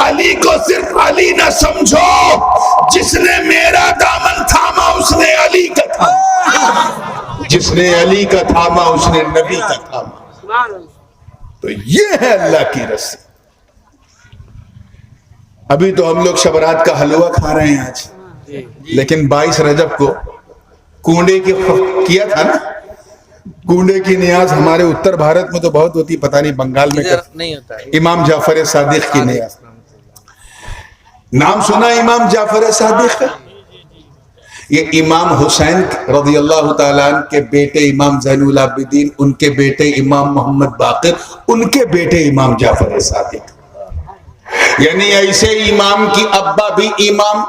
علی کو صرف علی نہ سمجھو، جس نے میرا دامن تھاما اس نے علی کا تھاما، جس نے علی کا تھاما اس نے نبی کا تھاما. تو یہ ہے اللہ کی رسی. ابھی تو ہم لوگ شبرات کا حلوہ کھا رہے ہیں آج، لیکن 22 رجب کو کونڈے کی کیا تھا نا. کونڈے کی نیاز ہمارے اتر بھارت میں تو بہت ہوتی، پتہ نہیں بنگال میں نہیں ہوتا ہے. امام جعفر صادق کی نیاز. نام سنا امام جعفر صادق کا؟ یہ امام حسین رضی اللہ تعالیٰ عنہ کے بیٹے امام زین العابدین، ان کے بیٹے امام محمد باقر، ان کے بیٹے امام جعفر صادق. یعنی ایسے امام کی ابا بھی امام،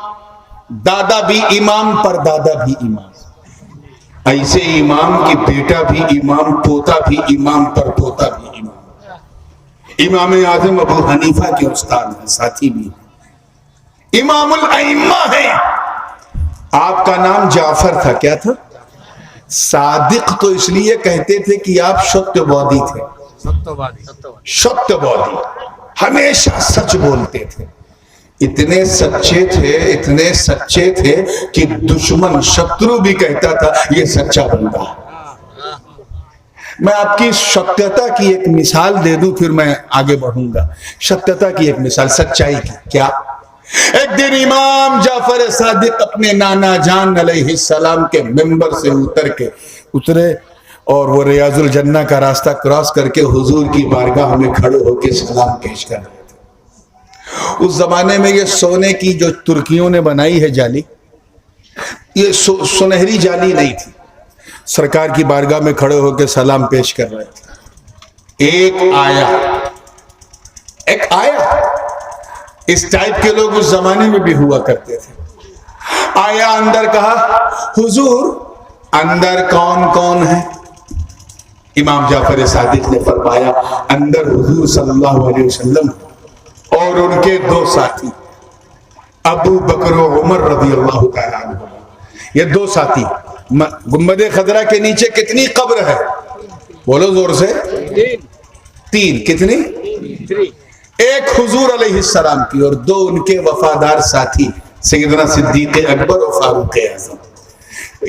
دادا بھی امام، پر دادا بھی امام. ایسے امام کی بیٹا بھی امام، پوتا بھی امام، پر پوتا بھی امام. امام اعظم ابو حنیفہ کے استاد ہیں، ساتھی بھی امام الائمہ ہیں. آپ کا نام جعفر تھا، کیا تھا؟ صادق تو اس لیے کہتے تھے کہ آپ ستیہوادی تھے. ستیہوادی، ہمیشہ سچ بولتے تھے. اتنے سچے تھے، اتنے سچے تھے کہ دشمن، شترو بھی کہتا تھا یہ سچا بندہ ہے. میں آپ کی ستیتا کی ایک مثال دے دوں پھر میں آگے بڑھوں گا. ستیتا کی ایک مثال، سچائی کی. کیا؟ ایک دن امام جعفر صادق اپنے نانا جان علیہ السلام کے ممبر سے اترے اور وہ ریاض الجنہ کا راستہ کراس کر کے حضور کی بارگاہ میں کھڑے ہو کے سلام پیش کر رہے تھے. اس زمانے میں یہ سونے کی جو ترکیوں نے بنائی ہے جالی، یہ سنہری جالی نہیں تھی. سرکار کی بارگاہ میں کھڑے ہو کے سلام پیش کر رہے تھے. ایک آیا اس ٹائپ کے لوگ اس زمانے میں بھی ہوا کرتے تھے. آیا اندر کہا حضور اندر کون کون ہے؟ امام جعفر صادق نے فرمایا اندر حضور صلی اللہ علیہ وسلم اور ان کے دو ساتھی ابو بکر و عمر رضی اللہ تعالیٰ عنہ. یہ دو ساتھی. گنبد خضرا کے نیچے کتنی قبر ہے؟ بولو زور سے. 3. کتنی؟ ایک حضور علیہ السلام کی اور 2 ان کے وفادار ساتھی سیدنا صدیق اکبر و فاروق اعظم.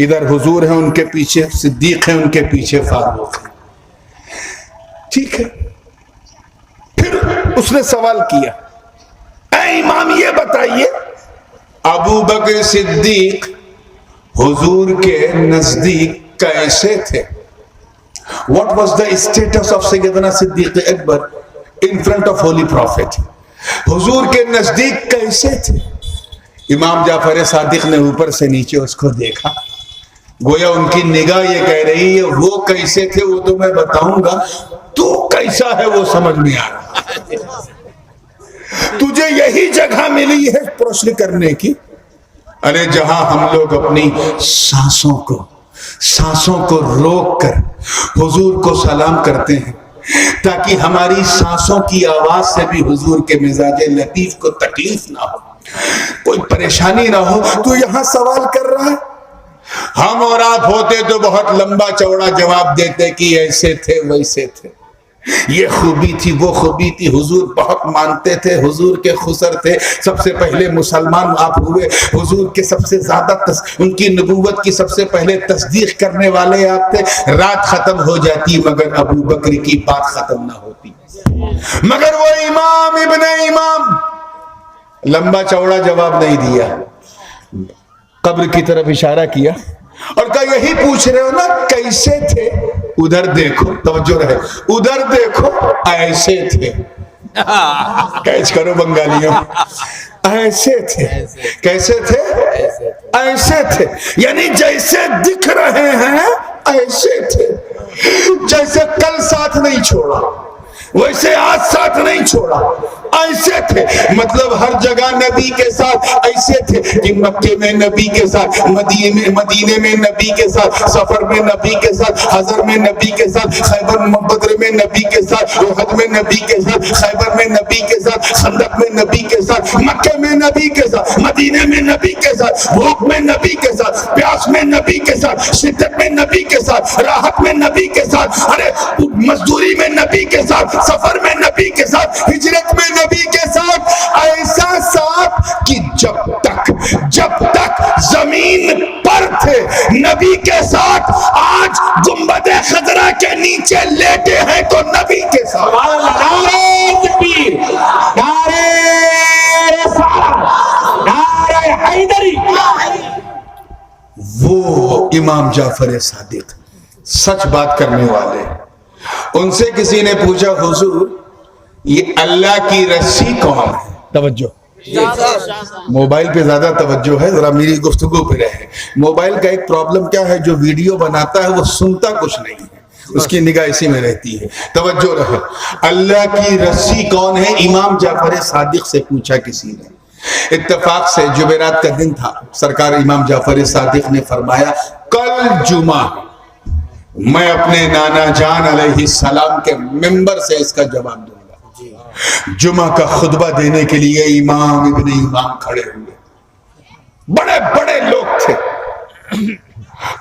ادھر حضور ہیں ان کے پیچھے صدیق ہیں ان کے پیچھے فاروق ہیں. ٹھیک ہے. پھر اس نے سوال کیا اے امام یہ بتائیے ابو بکر صدیق حضور کے نزدیک کیسے تھے؟ What was the status of سیدنا صدیق اکبر in front of holy prophet? حضور کے نزدیک کیسے تھے؟ امام جعفر صادق نے اوپر سے نیچے اس کو دیکھا. گویا ان کی نگاہ یہ کہہ رہی ہے وہ کیسے تھے وہ تو میں بتاؤں گا, تو کیسا ہے وہ سمجھ میں آ رہا. تجھے یہی جگہ ملی ہے پرشن کرنے کی. ارے جہاں ہم لوگ اپنی سانسوں کو روک کر حضور کو سلام کرتے ہیں تاکہ ہماری سانسوں کی آواز سے بھی حضور کے مزاج لطیف کو تکلیف نہ ہو, کوئی پریشانی نہ ہو, تو یہاں سوال کر رہا ہے. ہم اور آپ ہوتے تو بہت لمبا چوڑا جواب دیتے کہ ایسے تھے ویسے تھے, یہ خوبی تھی وہ خوبی تھی. حضور بہت مانتے تھے, حضور کے خسر تھے, سب سے پہلے مسلمان آپ ہوئے, حضور کے سب سے زیادہ ان کی نبوت کی سب سے پہلے تصدیق کرنے والے آپ تھے. رات ختم ہو جاتی مگر ابو بکر کی بات ختم نہ ہوتی. مگر وہ امام ابن امام لمبا چوڑا جواب نہیں دیا, قبر کی طرف اشارہ کیا اور کہا یہی پوچھ رہے ہو نا کیسے تھے؟ ادھر دیکھو, توجہ رہے, ادھر دیکھو ایسے تھے. کیچ کرو بنگالیوں. ایسے تھے. کیسے تھے؟ ایسے تھے. یعنی جیسے دکھ رہے ہیں ایسے تھے. جیسے کل ساتھ نہیں چھوڑا ویسے آج ساتھ نہیں چھوڑا, ایسے تھے. مطلب ہر جگہ نبی کے ساتھ ایسے تھے کہ مکے میں نبی کے ساتھ, مدینے میں نبی کے ساتھ, سفر میں نبی کے ساتھ, حضر میں نبی کے ساتھ, خیبر بدر میں نبی کے ساتھ, احد میں نبی کے ساتھ, خیبر میں نبی کے ساتھ, خندق میں نبی کے ساتھ, مکے میں نبی کے ساتھ, مدینے میں نبی کے ساتھ, بھوک میں نبی کے ساتھ, پیاس میں نبی کے ساتھ, شدت میں نبی کے ساتھ, راحت میں نبی کے ساتھ, ارے مزدوری میں نبی کے ساتھ, سفر میں نبی کے ساتھ, ہجرت میں نبی کے ساتھ. ایسا ساتھ کہ جب تک زمین پر تھے نبی کے ساتھ. آج گنبد خضرا کے نیچے لیٹے ہیں تو نبی کے ساتھ. نعرہ تکبیر, نعرہ رسالت, نعرہ حیدری. وہ امام جعفر صادق سچ بات کرنے والے. ان سے کسی نے پوچھا حضور یہ اللہ کی رسی کون ہے؟ توجہ, موبائل پہ زیادہ توجہ ہے, ذرا میری گفتگو پہ رہے. موبائل کا ایک پرابلم کیا ہے, جو ویڈیو بناتا ہے وہ سنتا کچھ نہیں ہے, اس کی نگاہ اسی میں رہتی ہے. توجہ رہے. اللہ کی رسی کون ہے؟ امام جعفر صادق سے پوچھا کسی نے. اتفاق سے جمعرات کا دن تھا. سرکار امام جعفر صادق نے فرمایا کل جمعہ میں اپنے نانا جان علیہ السلام کے منبر سے اس کا جواب دوں گا. جمعہ کا خطبہ دینے کے لیے امام ابن امام کھڑے ہوئے. بڑے بڑے لوگ تھے.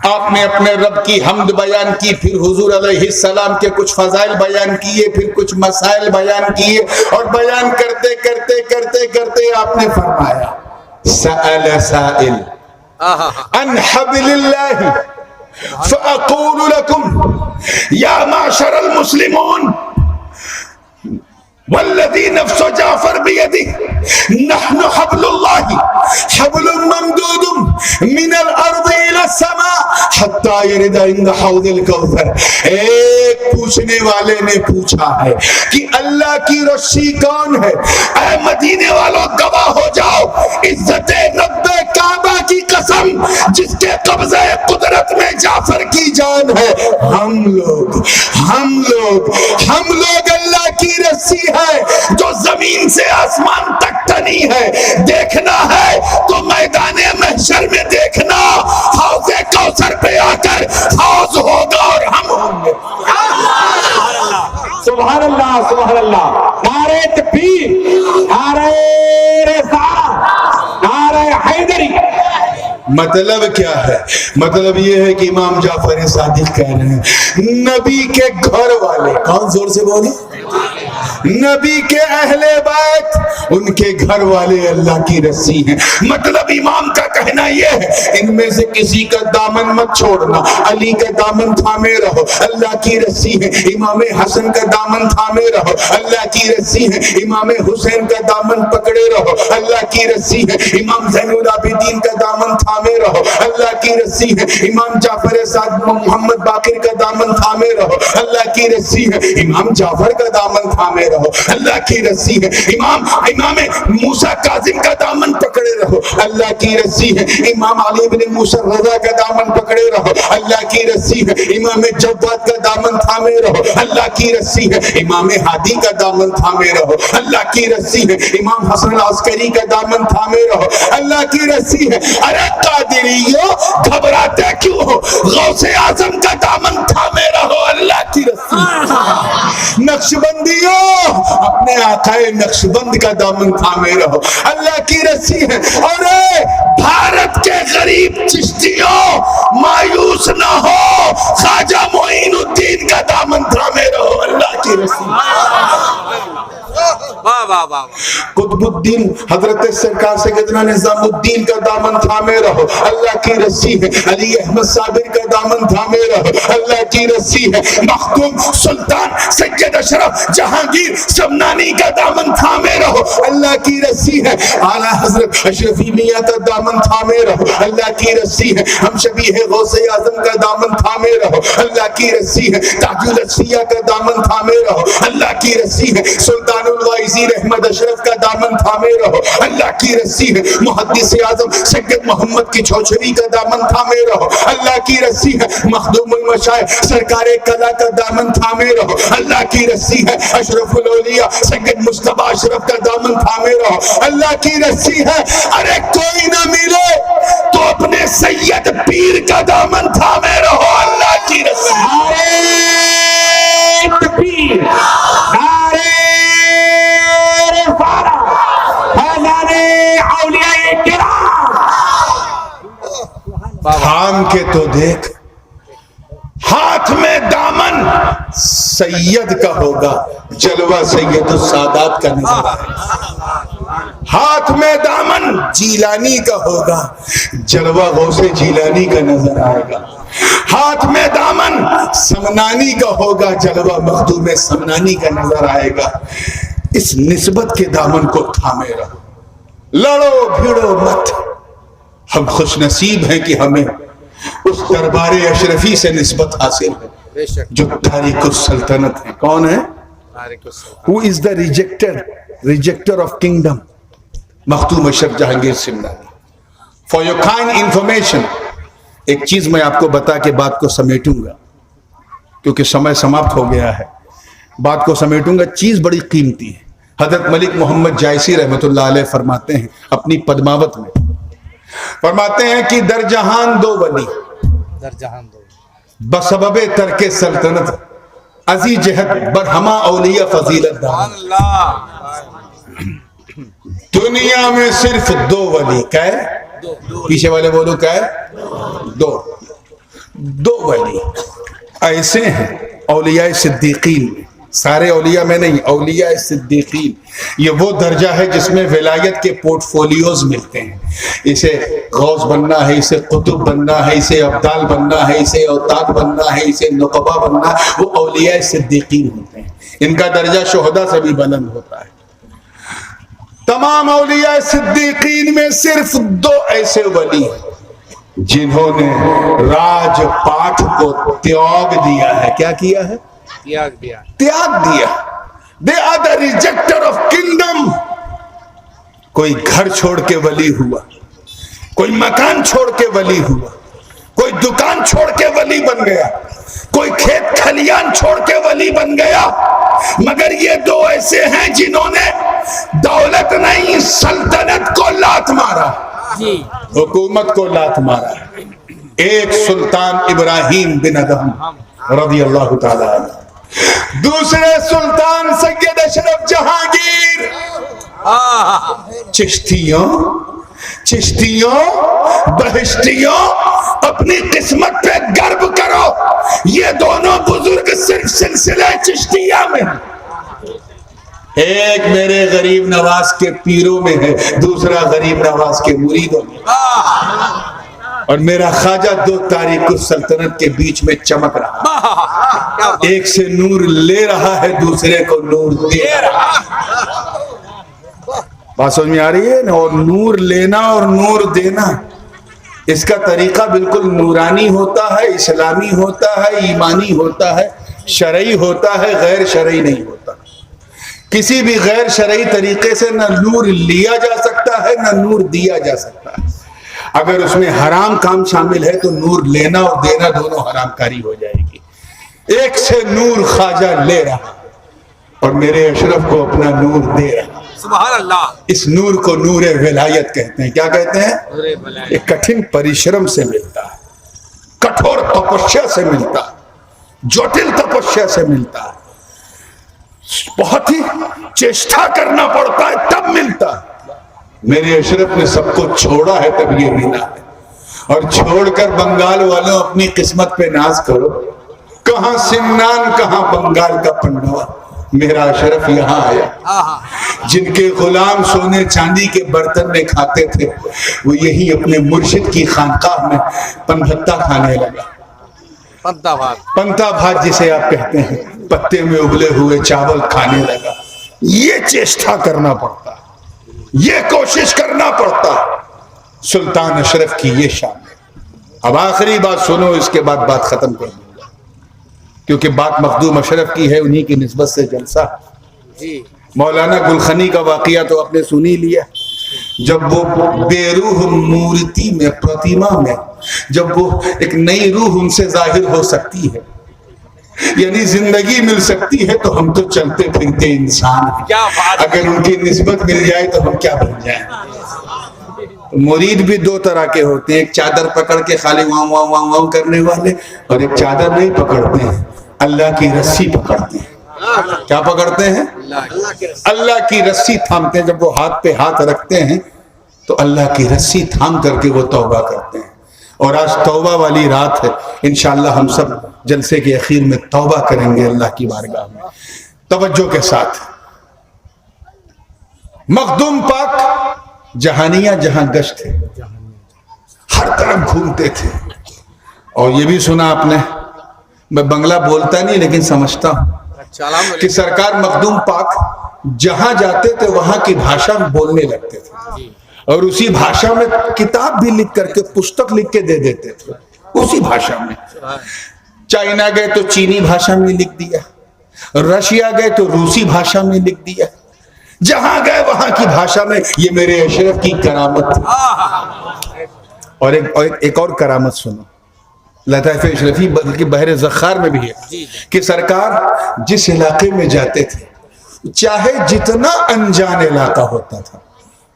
آپ نے اپنے رب کی حمد بیان کی, پھر حضور علیہ السلام کے کچھ فضائل بیان کیے, پھر کچھ مسائل بیان کیے, اور بیان کرتے کرتے کرتے کرتے آپ نے فرمایا سأل سائل عن حبل اللہ فأقول لكم یا معشر المسلمون, والذی نفس جعفر بیدہ نحن حبل اللہ حبل ممدود من الارض الى السماء حتی یرد عند حوض الکوثر. ایک پوچھنے والے نے پوچھا ہے کہ اللہ کی رسی کون ہے؟ اے مدینے والوں گواہ ہو جاؤ عزت رب کعبہ کی قسم جس کے قبضہ قدرت میں جعفر کی جان ہے، ہم لوگ اللہ کی رسی ہے جو زمین سے آسمان تک تنی ہے. دیکھنا ہے تو میدان محشر میں دیکھنا، حوض کوثر پہ آ کر حوض ہوگا اور ہم ہوں گے. سبحان اللہ سبحان اللہ. نعرہ تکبیر، نعرہ رسالت، نعرہ حیدری. مطلب کیا ہے؟ مطلب یہ ہے کہ امام جعفر صادق کہہ رہے ہیں نبی کے گھر والے، کون زور سے بولے؟ نبی کے اہل بیت، ان کے گھر والے اللہ کی رسی ہیں. مطلب امام کا کہنا یہ ہے ان میں سے کسی کا دامن مت چھوڑنا، علی کا دامن تھامے رہو، اللہ کی رسی ہے. امام حسن کا دامن تھامے رہو، اللہ کی رسی ہے. امام حسین کا دامن پکڑے رہو، اللہ کی رسی ہے. امام زین العابدین کا دامن تھامے رہو، اللہ کی رسی ہے. امام جعفر صادق محمد باقر کا دامن تھامے رہو، اللہ کی رسی ہے. امام جعفر کا دامن تھامے رہو، اللہ کی رسی ہے. امام موسیٰ کاظم کا دامن پکڑے رہو، اللہ کی رسی ہے. امام علی بن موسیٰ رضا کا دامن پکڑے رہو، اللہ کی رسی ہے. امام جواد کا دامن تھامے رہو، اللہ کی رسی ہے. امام ہادی کا دامن تھامے رہو، اللہ کی رسی ہے. امام حسن العسکری کا دامن تھامے رہو، اللہ کی رسی ہے. ارے قادریو گھبراتے کیوں ہو؟ غوث اعظم کا دامن تھامے رہو، اللہ کی رسی ہے. نقشبندیو اپنے آقا نقشبند کا دامن تھامے رہو، اللہ کی رسی ہے. اور بھارت کے غریب چشتیوں مایوس نہ ہو، خواجہ معین الدین کا دامن تھامے رہو، اللہ کی رسی ہے. واہ واہ واہ. قطب الدین حضرت سرکار سیدنا نظام الدین کا دامن تھامے رہو، اللہ کی رسی ہے. علی احمد صابر کا دامن تھامے رہو، اللہ کی رسی ہے. مخدوم سلطان سید اشرف جہانگیر سمنانی کا دامن تھامے رہو، اللہ کی رسی ہے. اعلیٰ حضرت اشرفی میاں کا دامن تھامے رہو، اللہ کی رسی ہے. ہم شبیہ غوث اعظم کا دامن تھامے رہو، اللہ کی رسی ہے. تاج الاسفیاء کا دامن تھامے رہو، اللہ کی رسی ہے. سلطان الوائزین احمد اشرف کا دامن تھامے رہو، اللہ کی رسی ہے. محدث اعظم سید محمد کی چھوچھری کا دامن تھامے رہو، اللہ کی رسی ہے. مخدوم المشائخ سرکار قلعہ کا دامن تھامے رہو، اللہ کی رسی ہے. اشرف الاولیاء سید مصطفیٰ اشرف کا دامن تھامے رہو، اللہ کی رسی ہے. ارے کوئی نہ ملے تو اپنے سید پیر کا دامن تھامے رہو، اللہ کی رسی ہے. نعرہ تکبیر، نعرہ تھام کے تو دیکھ، ہاتھ میں دامن سید کا ہوگا، جلوہ سید السادات کا نظر آئے گا. ہاتھ میں دامن جیلانی کا ہوگا، جلوہ غوث جیلانی کا نظر آئے گا. ہاتھ میں دامن سمنانی کا ہوگا، جلوہ مخدوم سمنانی کا نظر آئے گا. اس نسبت کے دامن کو تھامے رہو، لڑو بھیڑو مت. ہم خوش نصیب ہیں کہ ہمیں اس دربار اشرفی سے نسبت حاصل ہے بے شک. جو تاریخ السلطنت ہے. کون ہے؟ Who is the rejecter of kingdom? مختوم Ashraf Jahangir Simnani. For your kind information, ایک چیز میں آپ کو بتا کے بات کو سمیٹوں گا کیونکہ سمے سماپت ہو گیا ہے. بات کو سمیٹوں گا. چیز بڑی قیمتی ہے. حضرت ملک محمد جائسی رحمت اللہ علیہ فرماتے ہیں اپنی پدماوت میں، فرماتے ہیں کہ در جہان دو ولی، در جہان دو بسبب ترک سلطنت ازی جہت برہما اولیاء فضیلت دان. دنیا میں صرف دو ولی، کیا ہے؟ پیچھے والے بولو کیا ہے؟ دو ولی ایسے ہیں اولیاء صدیقین میں. سارے اولیاء میں نہیں، اولیاء صدیقین. یہ وہ درجہ ہے جس میں ولایت کے پورٹ فولیوز ملتے ہیں. اسے غوث بننا ہے، اسے قطب بننا ہے، اسے ابدال بننا ہے، اسے اوتاد بننا ہے، اسے نقبہ بننا ہے. وہ اولیاء صدیقین ہوتے ہیں. ان کا درجہ شہداء سے بھی بلند ہوتا ہے۔ تمام اولیاء صدیقین میں صرف 2 ایسے ولی ہیں جنہوں نے راج پاٹ کو تیاگ دیا ہے۔ کیا کیا ہے؟ تیاگ دیا۔ تیاگ دیا۔ They are the rejecter of kingdom۔ کوئی گھر چھوڑ کے ولی ہوا، کوئی مکان چھوڑ کے ولی ہوا، کوئی دکان چھوڑ کے ولی بن گیا، کوئی کھیت کھلیان چھوڑ کے ولی بن گیا، مگر یہ 2 ایسے ہیں جنہوں نے دولت نہیں سلطنت کو لات مارا، حکومت کو لات مارا۔ ایک سلطان ابراہیم بن ادہم رضی اللہ تعالی عنہ، دوسرے سلطان سید اشرف جہانگیر۔ چشتیوں بہشتیوں اپنی قسمت پہ گرو کرو، یہ دونوں بزرگ صرف سلسلہ چشتیہ میں، ایک میرے غریب نواز کے پیروں میں ہے، دوسرا غریب نواز کے مریدوں میں، اور میرا خواجہ 2 تاریخ السلطنت کے بیچ میں چمک رہا، ایک سے نور لے رہا ہے، دوسرے کو نور دے رہا ہے۔ بات سمجھ میں آ رہی ہے نا؟ اور نور لینا اور نور دینا، اس کا طریقہ بالکل نورانی ہوتا ہے، اسلامی ہوتا ہے، ایمانی ہوتا ہے، شرعی ہوتا ہے، غیر شرعی نہیں ہوتا۔ کسی بھی غیر شرعی طریقے سے نہ نور لیا جا سکتا ہے نہ نور دیا جا سکتا ہے۔ اگر اس میں حرام کام شامل ہے تو نور لینا اور دینا دونوں حرام کاری ہو جائے گی۔ ایک سے نور خواجہ لے رہا اور میرے اشرف کو اپنا نور دے رہا۔ سبحان اللہ۔ اس نور کو نور ولایت کہتے ہیں۔ کیا کہتے ہیں؟ یہ کٹھن پریشرم سے ملتا ہے، کٹھور تپسیا سے ملتا ہے، جٹل تپسیا سے ملتا ہے، بہت ہی چیشٹا کرنا پڑتا ہے تب ملتا ہے۔ میرے اشرف نے سب کو چھوڑا ہے تب یہ ملا ہے، اور چھوڑ کر بنگال والوں اپنی قسمت پہ ناز کرو، کہاں سمنان کہاں بنگال کا پنڈوا، میرا اشرف یہاں آیا۔ جن کے غلام سونے چاندی کے برتن میں کھاتے تھے وہ یہی اپنے مرشد کی خانقاہ میں پنبھتا کھانے لگا۔ پنتا بھات جسے آپ کہتے ہیں، پتے میں ابلے ہوئے چاول کھانے لگا۔ یہ چیشٹا کرنا پڑتا، یہ کوشش کرنا پڑتا۔ سلطان اشرف کی یہ شان ہے۔ اب آخری بات سنو، اس کے بعد بات ختم کر دوں گا، کیونکہ بات مخدوم اشرف کی ہے، انہی کی نسبت سے جلسہ۔ مولانا گلخنی کا واقعہ تو آپ نے سنی لیا، جب وہ بے روح مورتی میں، پرتیما میں، جب وہ ایک نئی روح ان سے ظاہر ہو سکتی ہے، یعنی زندگی مل سکتی ہے، تو ہم تو چلتے پھرتے انسان ہیں، اگر ان کی نسبت مل جائے تو ہم کیا بن جائیں۔ مرید بھی 2 طرح کے ہوتے ہیں، ایک چادر پکڑ کے خالی واں واں واں واں کرنے والے، اور ایک چادر نہیں پکڑتے ہیں، اللہ کی رسی پکڑتے ہیں۔ کیا پکڑتے ہیں؟ اللہ کی رسی تھامتے ہیں۔ جب وہ ہاتھ پہ ہاتھ رکھتے ہیں تو اللہ کی رسی تھام کر کے وہ توبہ کرتے ہیں۔ اور آج توبہ والی رات ہے، انشاءاللہ ہم سب جلسے کے اخیر میں توبہ کریں گے اللہ کی بارگاہ میں، توجہ کے ساتھ۔ مخدوم پاک جہانیہ جہاں گشت تھے، ہر طرف گھومتے تھے، اور یہ بھی سنا آپ نے، میں بنگلہ بولتا نہیں لیکن سمجھتا ہوں کہ سرکار مخدوم پاک جہاں جاتے تھے وہاں کی بھاشا میں بولنے لگتے تھے، اور اسی بھاشا میں کتاب بھی لکھ کر کے، پستک لکھ کے دے دیتے تھے، اسی بھاشا میں۔ چائنا گئے تو چینی بھاشا میں لکھ دیا، رشیا گئے تو روسی بھاشا میں لکھ دیا، جہاں گئے وہاں کی بھاشا میں۔ یہ میرے اشرف کی کرامت تھی۔ اور ایک اور کرامت سنو، لطائف اشرفی بلکہ بحر زخار میں بھی ہے کہ سرکار جس علاقے میں جاتے تھے، چاہے جتنا انجان علاقہ ہوتا تھا،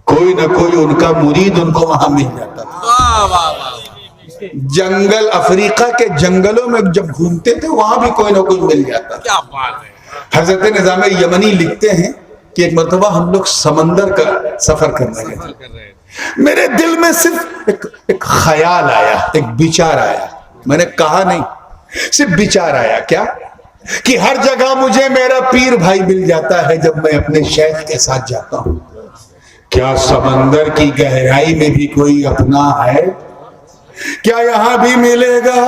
کوئی نہ کوئی ان کا مرید ان کو وہاں مل جاتا تھا۔ جنگل، افریقہ کے جنگلوں میں جب گھومتے تھے وہاں بھی کوئی نہ کوئی مل جاتا تھا۔ حضرت نظام یمنی لکھتے ہیں کہ ایک مرتبہ ہم لوگ سمندر کا سفر کر رہے تھے، میرے دل میں صرف ایک خیال آیا، ایک بچار آیا، میں نے کہا نہیں، صرف بچار آیا، کیا کہ ہر جگہ مجھے میرا پیر بھائی مل جاتا ہے جب میں اپنے شیخ کے ساتھ جاتا ہوں، کیا سمندر کی گہرائی میں بھی کوئی اپنا ہے؟ کیا یہاں بھی ملے گا؟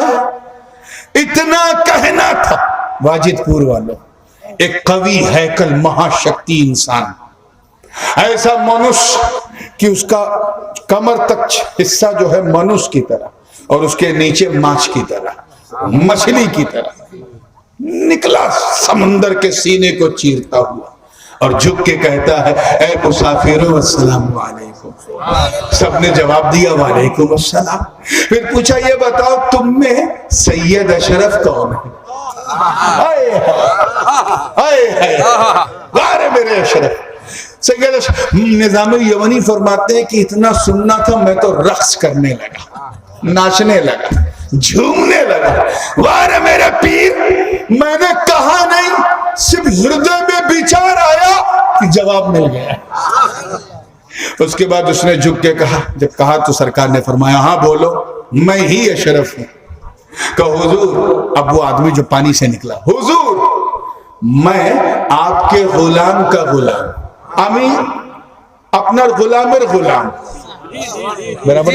اتنا کہنا تھا واجد پور والوں، ایک قوی ہیکل مہاشکتی انسان، ایسا منش کہ اس کا کمر تک حصہ جو ہے منش کی طرح اور اس کے نیچے ماچھ کی طرح، مچھلی کی طرح نکلا سمندر کے سینے کو چیرتا ہوا، اور جھک کے کہتا ہے اے مسافروں السلام علیکم۔ سب نے جواب دیا وعلیکم السلام۔ پھر پوچھا یہ بتاؤ تم میں سید اشرف کون ہے؟ وارے میرے اشرف، سید اشرف۔ نظام یمنی فرماتے ہیں کہ اتنا سننا تھا میں تو رقص کرنے لگا، ناچنے لگا، جھومنے لگا۔ وارے میرے پیر، میں نے کہا نہیں، صرف ہردے میں بچار آیا کہ جواب مل گیا۔ اس کے بعد اس نے جھک کے کہا، جب کہا تو سرکار نے فرمایا ہاں بولو، میں ہی اشرف ہوں۔ کہ حضور، اب وہ آدمی جو پانی سے نکلا، حضور میں آپ کے غلام کا غلام، امی اپنا غلامر غلام، برابر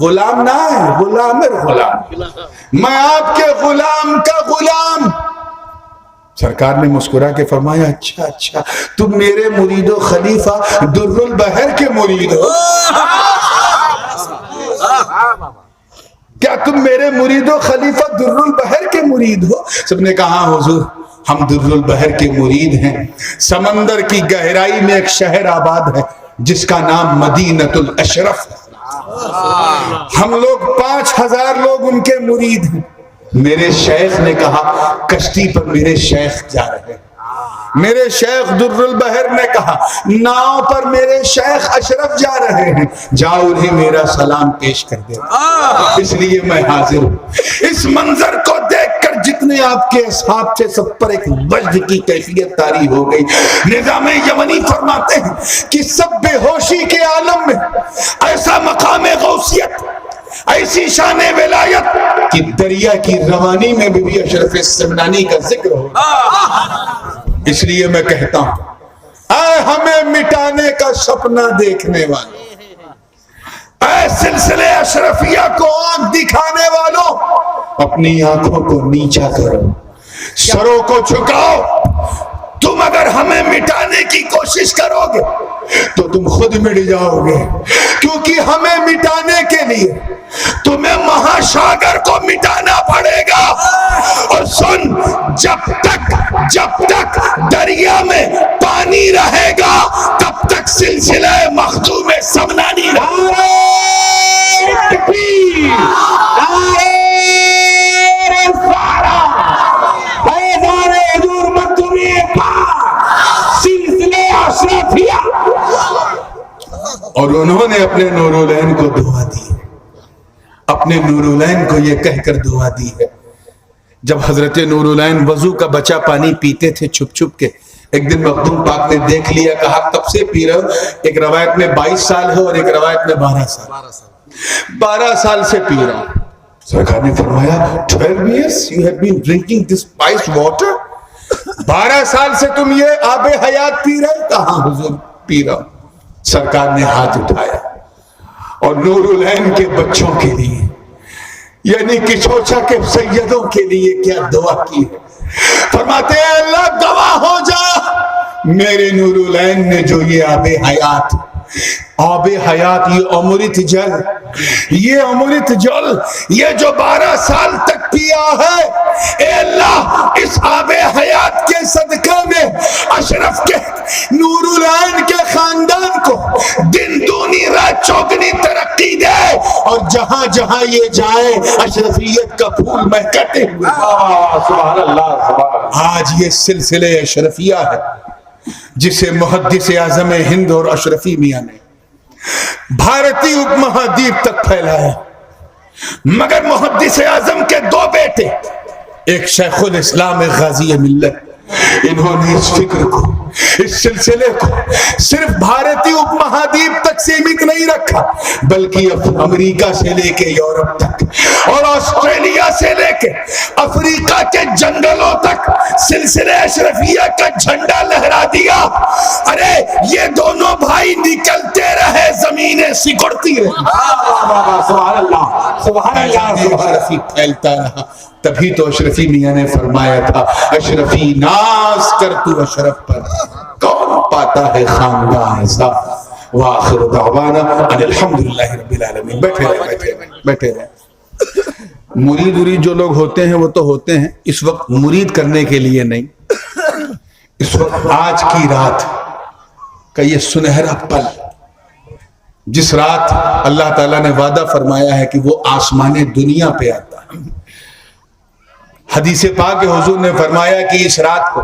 غلام نہ ہے، غلامر غلام، میں آپ کے غلام کا غلام۔ سرکار نے مسکرا کے فرمایا اچھا اچھا، تم میرے مرید و خلیفہ در البحر کے مرید ہو؟ کیا تم میرے مرید و خلیفہ در البحر کے مرید ہو؟ سب نے کہا حضور ہم در البحر کے مرید ہیں۔ سمندر کی گہرائی میں ایک شہر آباد ہے جس کا نام مدینۃ الاشرف ہے، ہم لوگ 5000 لوگ ان کے مرید ہیں۔ میرے شیخ نے کہا کشتی پر میرے شیخ جا رہے ہیں۔ میرے شیخ در البحر نے کہا ناؤ پر میرے شیخ اشرف جا رہے ہیں، جاؤ انہیں میرا سلام پیش کر دے۔ اس لیے میں حاضر ہوں۔ اس منظر کو دیکھ کر جتنے آپ کے اصحاب تھے سب پر ایک وجد کی کیفیت طاری ہو گئی۔ نظام یمنی فرماتے ہیں کہ سب بے ہوشی کے عالم میں ایسا مقام غوثیت، ایسی شان ولایت کہ دریا کی روانی میں بھی اشرف سمنانی کا ذکر ہو۔ اس لیے میں کہتا ہوں اے ہمیں مٹانے کا سپنا دیکھنے والوں، اے سلسلے اشرفیہ کو آنکھ دکھانے والوں، اپنی آنکھوں کو نیچا کرو، سروں کو جھکاؤ۔ تم اگر ہمیں مٹانے کی کوشش کرو گے تو تم خود مٹ جاؤ گے، کیونکہ ہمیں مٹانے کے لیے تمہیں مہاشاگر کو مٹانا پڑے گا۔ اور سن، جب تک دریا میں پانی رہے گا تب تک سلسلہ مخدوم سمنانی رہے۔ اور انہوں نے اپنے نورالعین کو دعا دی، اپنے نورالعین کو یہ کہہ کر دعا دی ہے۔ جب حضرت نورالعین وضو کا بچا پانی پیتے تھے چھپ چھپ کے، ایک دن مخدوم پاک نے دیکھ لیا، کہا کب سے پی رہے ہو؟ ایک روایت میں 22 سال ہے اور ایک روایت میں 12 سال، 12 سال سے پی رہا ہوں۔ سرکار نے فرمایا 12 years you have been drinking this spiced water؟ 12 سال سے تم یہ آب حیات پی رہے؟ کہاں حضور پی رہا ہوں۔ سرکار نے ہاتھ اٹھایا اور نورالعین کے بچوں کے لیے، یعنی کچھوچا کے سیدوں کے لیے کیا دعا کی ہے۔ فرماتے ہیں اللہ گواہ ہو جا، میرے نورالعین نے جو یہ آب حیات، یہ امرت جل، یہ امرت جل، یہ جو 12 سال تک پیا ہے، اے اللہ اس آب حیات کے صدقے میں اشرف کے نورالعین کے خاندان کو دن دونی رات چوگنی ترقی دے، اور جہاں جہاں یہ جائے اشرفیت کا پھول مہکتے ہوئے۔ سبحان اللہ، سبحان۔ آج یہ سلسلے اشرفیہ ہے جسے محدث اعظم ہند اور اشرفی میاں نے بھارتی اپ مہادیپ تک پھیلایا، مگر محدث اعظم کے 2 بیٹے، ایک شیخ الاسلام ایک غازی ملت، انہوں نے اس فکر کو، اس سلسلے کو صرف بھارتی اپ مہادیپ تک سیمت نہیں رکھا، بلکہ امریکہ سے لے کے یورپ تک اور آسٹریلیا سے لے کے افریقہ کے جنگلوں تک سلسلہ اشرفیہ کا جھنڈا لہرا دیا. ارے یہ دونوں بھائی نکلتے رہے, زمینیں سکڑتی رہی. سبحان اللہ سبحان اللہ. اشرفی پھیلتا رہا. تبھی تو اشرفی میاں نے فرمایا تھا, اشرفی ناز کر تو اشرف پر, کون پاتا ہے خاندان ایسا. وآخر دعوانا ان الحمدللہ رب العالمین. بیٹھے رہے. مرید جو لوگ ہوتے ہیں وہ تو ہوتے ہیں, اس وقت مرید کرنے کے لیے نہیں, اس وقت آج کی رات کا یہ سنہرا پل, جس رات اللہ تعالیٰ نے وعدہ فرمایا ہے کہ وہ آسمان دنیا پہ آتا ہے. حدیث پاک حضور نے فرمایا کہ اس رات کو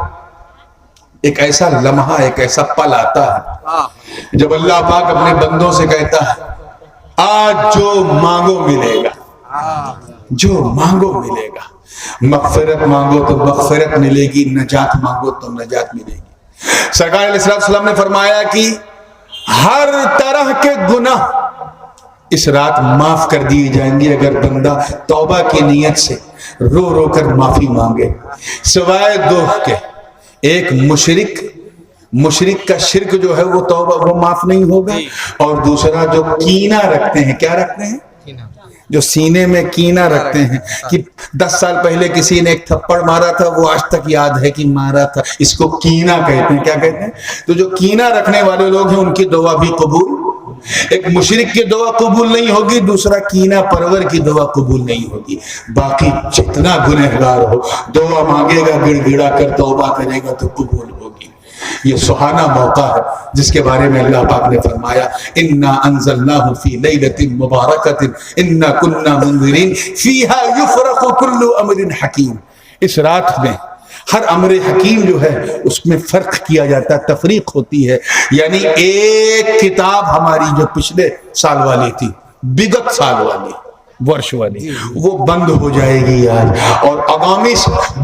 ایک ایسا لمحہ, ایک ایسا پل آتا ہے جب اللہ پاک اپنے بندوں سے کہتا ہے, آج جو مانگو ملے گا, جو مانگو ملے گا. مغفرت مانگو تو مغفرت ملے گی, نجات مانگو تو نجات ملے گی. سرکار علیہ السلام نے فرمایا کہ ہر طرح کے گناہ اس رات معاف کر دیے جائیں گے اگر بندہ توبہ کی نیت سے رو رو کر معافی مانگے, سوائے دو کے. ایک مشرک کا شرک جو ہے وہ توبہ وہ معاف نہیں ہوگا, اور دوسرا جو کینہ رکھتے ہیں. کیا رکھتے ہیں؟ جو سینے میں کینہ رکھتے ہیں کہ 10 سال پہلے کسی نے ایک تھپڑ مارا تھا, وہ آج تک یاد ہے کہ مارا تھا. اس کو کینہ کہتے ہیں. کیا کہتے ہیں؟ تو جو کینہ رکھنے والے لوگ ہیں ان کی دعا بھی قبول. ایک مشرک کی دعا قبول نہیں ہوگی, دوسرا کینہ پرور کی دعا قبول نہیں ہوگی. باقی جتنا گنہگار ہو دعا مانگے گا, گڑ گڑا کر توبہ کرے گا تو قبول ہوگی. یہ سہانا موقع ہے جس کے بارے میں اللہ پاک نے فرمایا, انا انزلناہ فی لیلۃ مبارکۃ انا کنا منذرین فیہا یفرق کل امر حکیم. اس رات میں ہر امر حکیم جو ہے اس میں فرق کیا جاتا ہے, تفریق ہوتی ہے. یعنی ایک کتاب ہماری جو پچھلے سال والی تھی, بگت سال والی, ورش والی, وہ بند ہو جائے گی آج, اور آگامی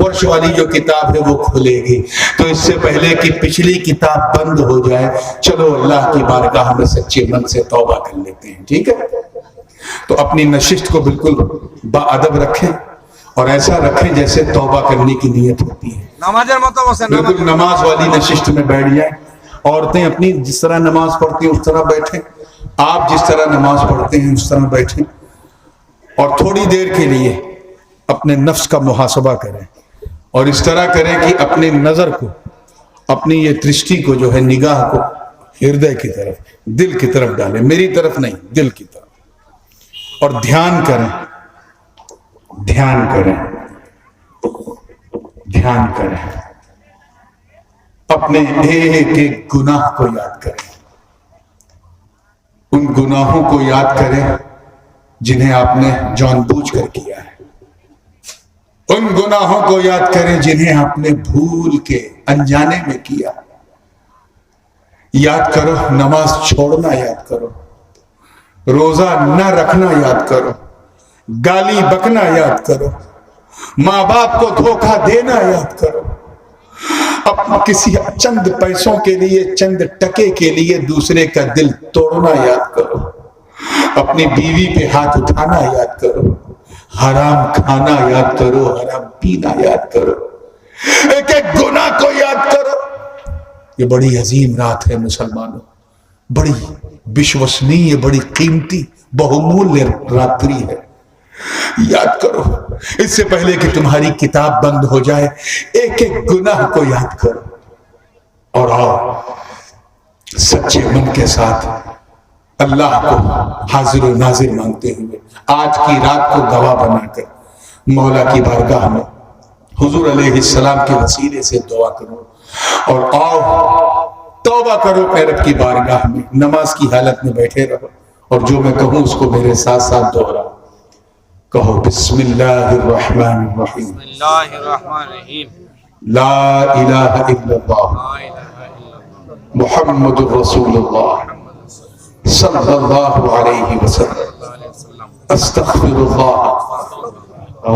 ورش والی جو کتاب ہے وہ کھلے گی. تو اس سے پہلے کہ پچھلی کتاب بند ہو جائے, چلو اللہ کی بارگاہ میں سچے من سے توبہ کر لیتے ہیں. ٹھیک ہے؟ تو اپنی نشست کو بالکل با ادب رکھیں, اور ایسا رکھیں جیسے توبہ کرنے کی نیت ہوتی ہے. بالکل نماز والی نشست میں بیٹھ جائیں. عورتیں اپنی جس طرح نماز پڑھتی ہیں اس طرح بیٹھیں, آپ جس طرح نماز پڑھتے ہیں اس طرح بیٹھیں, اور تھوڑی دیر کے لیے اپنے نفس کا محاسبہ کریں, اور اس طرح کریں کہ اپنے نظر کو, اپنی یہ درشٹی کو جو ہے, نگاہ کو ہردے کی طرف, دل کی طرف ڈالیں, میری طرف نہیں, دل کی طرف, اور دھیان کریں. دھیان کریں, دھیان کریں, اپنے ایک ایک گناہ کو یاد کریں. ان گناہوں کو یاد کریں جنہیں آپ نے جان بوجھ کر کیا ہے. ان گناہوں کو یاد کریں جنہیں آپ نے بھول کے انجانے میں کیا. یاد کرو نماز چھوڑنا, یاد کرو روزہ نہ رکھنا, یاد کرو گالی بکنا, یاد کرو ماں باپ کو دھوکہ دینا, یاد کرو اپنا کسی چند پیسوں کے لیے, چند ٹکے کے لیے دوسرے کا دل توڑنا, یاد کرو اپنی بیوی پہ ہاتھ اٹھانا, یاد کرو حرام کھانا, یاد کرو حرام پینا, یاد کرو ایک ایک گناہ کو یاد کرو. یہ بڑی عظیم رات ہے مسلمانوں, بڑی وشوسنیہ, بڑی قیمتی, بہمولیہ راتری ہے. یاد کرو اس سے پہلے کہ تمہاری کتاب بند ہو جائے, ایک ایک گناہ کو یاد کرو, اور آؤ سچے من کے ساتھ اللہ کو حاضر و ناظر مانگتے ہوئے آج کی رات کو گواہ بنا کر مولا کی بارگاہ میں حضور علیہ السلام کے وسیلے سے دعا کرو, اور آؤ توبہ کرو اپنے رب کی بارگاہ میں. نماز کی حالت میں بیٹھے رہو, اور جو میں کہوں اس کو میرے ساتھ ساتھ دوہراؤ. کہو بسم اللہ الرحمن الرحیم, لا الہ الا اللہ محمد رسول اللہ صلی اللہ علیہ وسلم, استغفر اللہ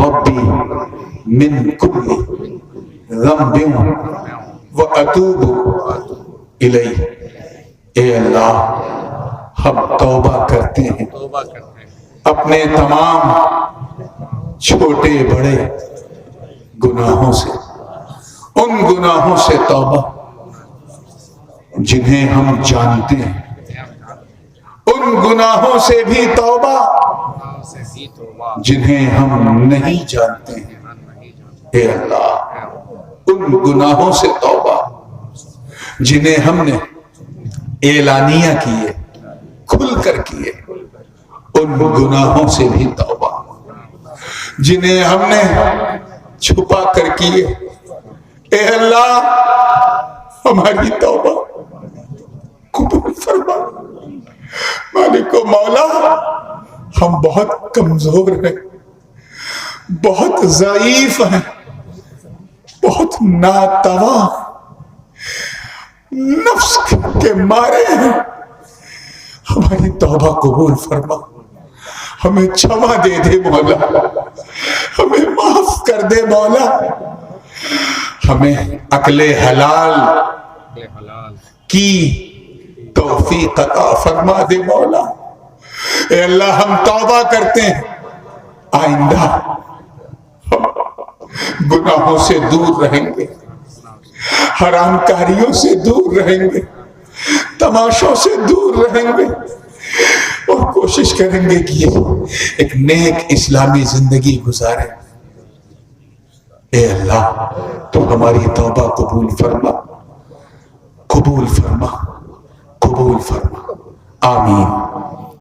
ربی من کل ذنب واتوب الیہ. اے اللہ ہم توبہ کرتے ہیں اپنے تمام چھوٹے بڑے گناہوں سے، ان گناہوں سے توبہ جنہیں ہم جانتے ہیں، ان گناہوں سے بھی توبہ جنہیں ہم نہیں جانتے ہیں۔ اے اللہ، ان گناہوں سے توبہ جنہیں ہم نے اعلانیہ کیے، کھل کر کیے، ان گناہوں سے بھی توبہ جنہیں ہم نے چھپا کر کیے۔ اے اللہ، ہماری توبہ قبول فرما۔ مالک و مولا، ہم بہت کمزور ہیں، بہت ضعیف ہیں، بہت ناتواں، نفس کے مارے ہیں۔ ہماری توبہ قبول فرما، ہمیں چھما دے دے مولا، ہمیں معاف کر دے مولا، ہمیں عقل حلال کی توفیق عطا فرما دے مولا۔ اے اللہ، ہم توبہ کرتے ہیں، آئندہ ہم گناہوں سے دور رہیں گے، حرام کاریوں سے دور رہیں گے، تماشوں سے دور رہیں گے، اور کوشش کریں گے کہ ایک نیک اسلامی زندگی گزاریں۔ اے اللہ، تو ہماری توبہ قبول فرما، قبول فرما، قبول فرما، آمین۔